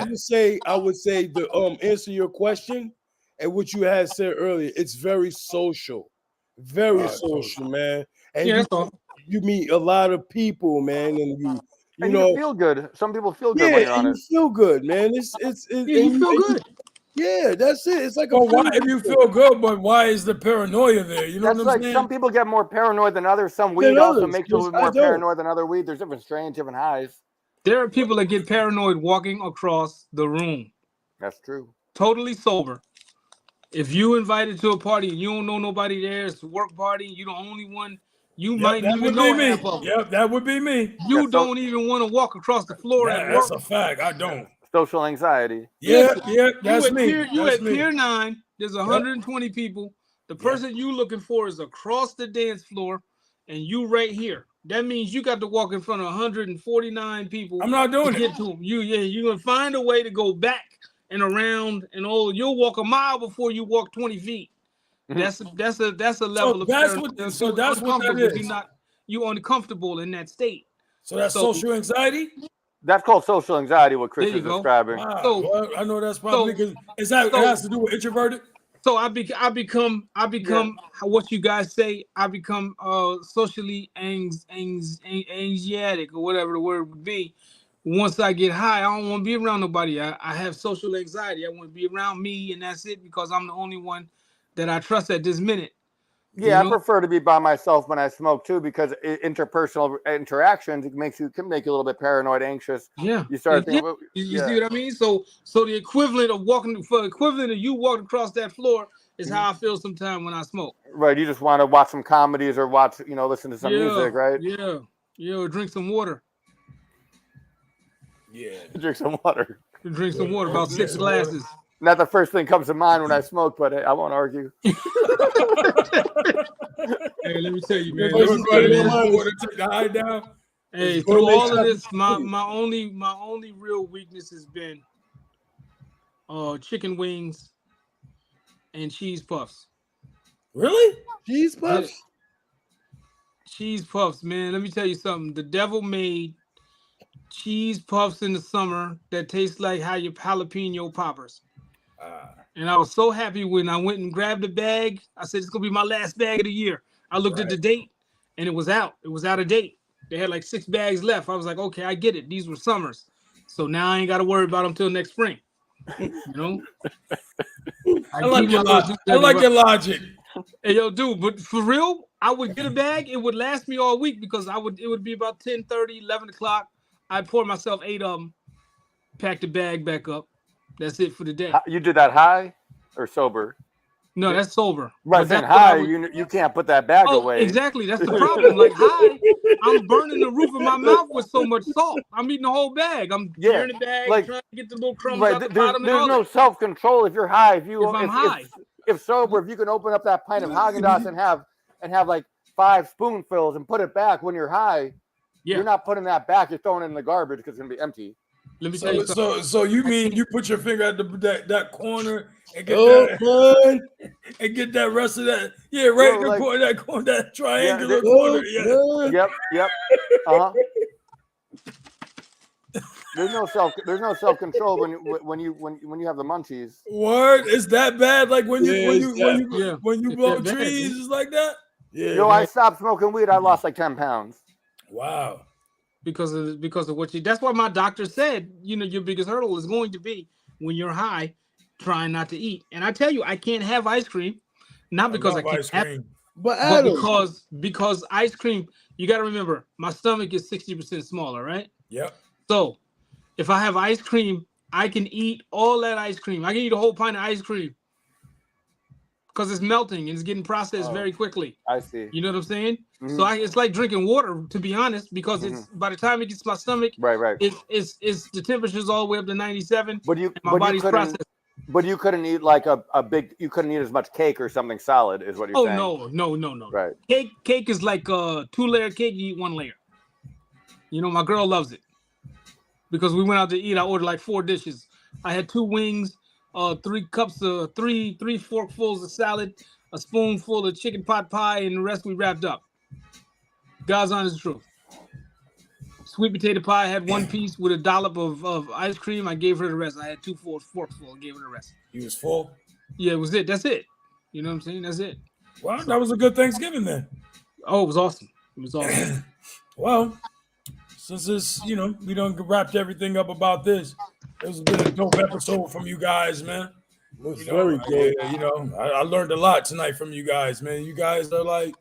S1: I would say to answer your question and what you had said earlier, it's very social. Very social, man. And
S2: yeah, that's all.
S1: you meet a lot of people, man, and you
S5: And
S1: know,
S5: you feel good. Some people feel good when
S1: yeah,
S5: you're on
S1: and
S5: it.
S1: you feel good, man. It's
S2: Yeah,
S1: and
S2: you feel good.
S1: Yeah, that's it. It's like a
S3: but why?
S1: feeling.
S3: If you feel good, but why is the paranoia there? You know
S5: That's
S3: what I'm
S5: like
S3: saying?
S5: some people get more paranoid than others. Some weed
S1: Than
S5: also
S1: others,
S5: makes you a
S1: yes,
S5: little
S1: I
S5: more
S1: don't.
S5: paranoid than other weed. There's different strains, different highs.
S2: There are people that get paranoid walking across the room,
S5: That's true.
S2: totally sober. If you invited to a party and you don't know nobody there, it's a work party, you the only one, you
S3: Yep,
S2: might
S3: that
S2: even
S3: would
S2: know
S3: be me.
S2: half of them.
S3: Yep, that would be me.
S2: You
S5: Yeah, so-
S2: don't even want to walk across the floor at work.
S3: That's a fact. I don't.
S5: Social anxiety.
S3: Yeah,
S2: Listen,
S3: yeah, that's
S2: you at
S3: me.
S2: Pier, you
S3: That's
S2: at
S3: me.
S2: Pier 9. There's 120 people. The person you looking for is across the dance floor, and you right here. That means you got to walk in front of 149 people.
S3: I'm not
S2: to
S3: doing
S2: get
S3: it.
S2: to them. You're gonna find a way to go back and around, and you'll walk a mile before you walk 20 feet. That's a level of
S3: that's
S2: paranoia.
S3: what- so that's what that
S2: Uncomfortable.
S3: is.
S2: You uncomfortable in that state.
S3: So that's
S2: So-
S3: social anxiety.
S5: That's called social anxiety, what Chris
S2: There you
S5: is
S2: go.
S5: describing.
S3: Wow.
S2: So-
S3: Well, I know that's probably because it has to do with introverted.
S2: So I become what you guys say. I become socially anxiety or whatever the word would be. Once I get high, I don't want to be around nobody. I have social anxiety. I want to be around me, and that's it, because I'm the only one that I trust at this minute.
S5: Yeah,
S2: You know?
S5: I prefer to be by myself when I smoke too, because interpersonal interactions can make you a little bit paranoid, anxious.
S2: Yeah,
S5: You start
S2: Yeah.
S5: thinking, well,
S2: You
S5: yeah.
S2: see what I mean? So the equivalent of you walking across that floor is how I feel sometimes when I smoke.
S5: Right, you just want to watch some comedies or listen to some music, right?
S2: Yeah, drink some water.
S3: Yeah.
S5: Drink some water.
S2: Drink some water, about 6
S3: Drink some water.
S2: glasses.
S5: Not the first thing comes to mind when I smoke, but hey, I won't argue.
S2: Hey, let me tell you, man.
S3: Take
S2: Listen to me, man.
S3: the high down.
S2: Hey,
S1: It's
S2: through
S1: gonna
S2: all of
S1: make
S2: this, my only real weakness has been chicken wings and cheese puffs.
S3: Really?
S1: Cheese puffs.
S2: Cheese puffs, man. Let me tell you something. The devil made cheese puffs in the summer that taste like how your jalapeno poppers. And I was so happy when I went and grabbed a bag. I said, it's going to be my last bag of the year. I looked at the date and it was out. It was out of date. They had like 6 bags left. I was like, okay, I get it. These were summers. So now I ain't got to worry about them till next spring. You know?
S3: I like your logic. I like your logic.
S2: Hey, yo, dude, but for real, I would get a bag. It would last me all week because it would be about 10:30, 11 o'clock. I'd pour myself 8 of them, pack the bag back up. That's it for the day.
S5: You did that high or sober?
S2: No, that's sober.
S5: Right,
S2: But
S5: then
S2: that's what I
S5: high,
S2: would-
S5: you can't put that bag
S2: Oh,
S5: away.
S2: exactly. That's the problem. Like high, I'm burning the roof of my mouth with so much salt. I'm eating the whole bag. I'm
S5: Yeah,
S2: tearing the bag,
S5: like-
S2: trying to get the little crumbs
S5: Right,
S2: out the
S5: there's
S2: bottom and
S5: there's
S2: all
S5: no
S2: that.
S5: self-control if you're high. If
S2: I'm high.
S5: if sober, if you can open up that pint of Haagen-Dazs and have like 5 spoonfuls and put it back when you're high,
S2: Yeah.
S5: you're not putting that back. You're throwing it in the garbage because it's gonna be empty.
S2: Let me tell you something.
S3: So you mean you put your finger at that corner and get
S1: Oh,
S3: that
S1: man.
S3: and get that rest of that? Yeah, right in the
S5: like-
S3: corner, that triangular
S5: Yeah,
S3: corner.
S1: Oh,
S3: Yeah.
S1: man.
S5: Yep. Uh-huh. There's no self-control when you have the munchies.
S3: Word, is that bad? Like when you
S1: Yeah,
S3: when
S1: it's
S3: you
S1: that-
S2: Yeah,
S3: when you
S2: it's
S3: blow
S2: that bad,
S3: trees,
S2: man.
S3: it's like that.
S1: Yeah,
S5: Yo, I
S1: man.
S5: stopped smoking weed. I lost like 10 pounds.
S3: Wow.
S2: because of what you. That's why my doctor said. You know, your biggest hurdle is going to be when you're high, trying not to eat. And I tell you, I can't have ice cream, not because I
S3: love
S2: can't
S3: ice
S2: have,
S3: cream.
S1: But
S2: but
S1: Adam,
S2: because ice cream. You got to remember, my stomach is 60% smaller, right?
S3: Yep.
S2: So if I have ice cream, I can eat all that ice cream. I can eat a whole pint of ice cream because it's melting and it's getting processed
S5: Oh.
S2: very quickly.
S5: I see.
S2: You know what I'm saying?
S5: Mhm.
S2: So it's like drinking water, to be honest, because it's by the time it gets to my stomach,
S5: Right.
S2: it's the temperature's all the way up to 97.
S5: But you
S2: And my
S5: but you
S2: body's
S5: couldn't
S2: processed.
S5: but you couldn't eat like a big. You couldn't eat as much cake or something solid, is what you're
S2: Oh
S5: saying.
S2: no.
S5: Right.
S2: Cake is like a 2-layer cake. You eat 1 layer. You know, my girl loves it because we went out to eat. I ordered like 4 dishes. I had 2 wings, 3 cups of 3 forkfuls of salad, a spoonful of chicken pot pie, and the rest we wrapped up. God's honest truth. Sweet potato pie, I had 1 piece with a dollop of ice cream. I gave her the rest. I had 2 forkfuls, gave her the rest.
S3: He was full.
S2: Yeah, it was it. That's it. You know what I'm saying? That's it.
S3: Well, that was a good Thanksgiving then.
S2: Oh, it was awesome. It was awesome.
S3: Well, since this, we done wrapped everything up about this. It was been a dope episode from you guys, man.
S1: it's very good.
S3: I learned a lot tonight from you guys, man. You guys are like,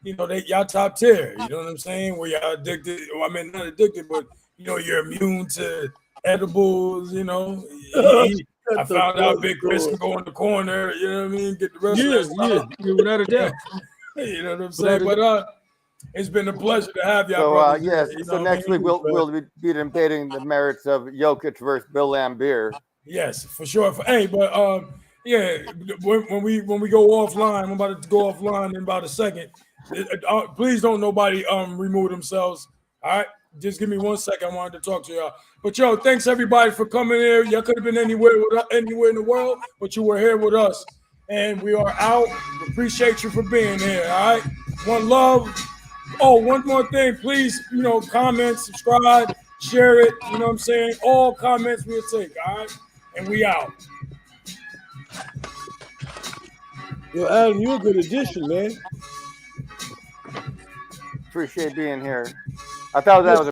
S3: y'all top tier. You know what I'm saying? Where y'all addicted. Well, I mean, not addicted, but you're immune to edibles. I found out Big Chris can go in the corner. You know what I mean? Get the rest of that stuff.
S2: Yeah, without a doubt.
S3: You know what I'm saying? But it's been a pleasure to have y'all.
S5: So
S3: brothers.
S5: yes.
S3: You know
S5: So
S3: what I
S5: next
S3: mean?
S5: week we'll be debating the merits of Jokic versus Bill Laimbeer.
S3: Yes, for sure. Hey, but yeah, when we go offline, I'm about to go offline in about a second. Please don't nobody remove themselves. All right, just give me 1 second. I wanted to talk to y'all. But yo, thanks everybody for coming here. Y'all could have been anywhere in the world, but you were here with us, and we are out. Appreciate you for being here. All right, one love. Oh, one more thing, please. Comment, subscribe, share it. You know what I'm saying? All comments we'll take. All right. And we out.
S1: Yo, Adam, you're a good addition, man.
S5: Appreciate being here. I thought that was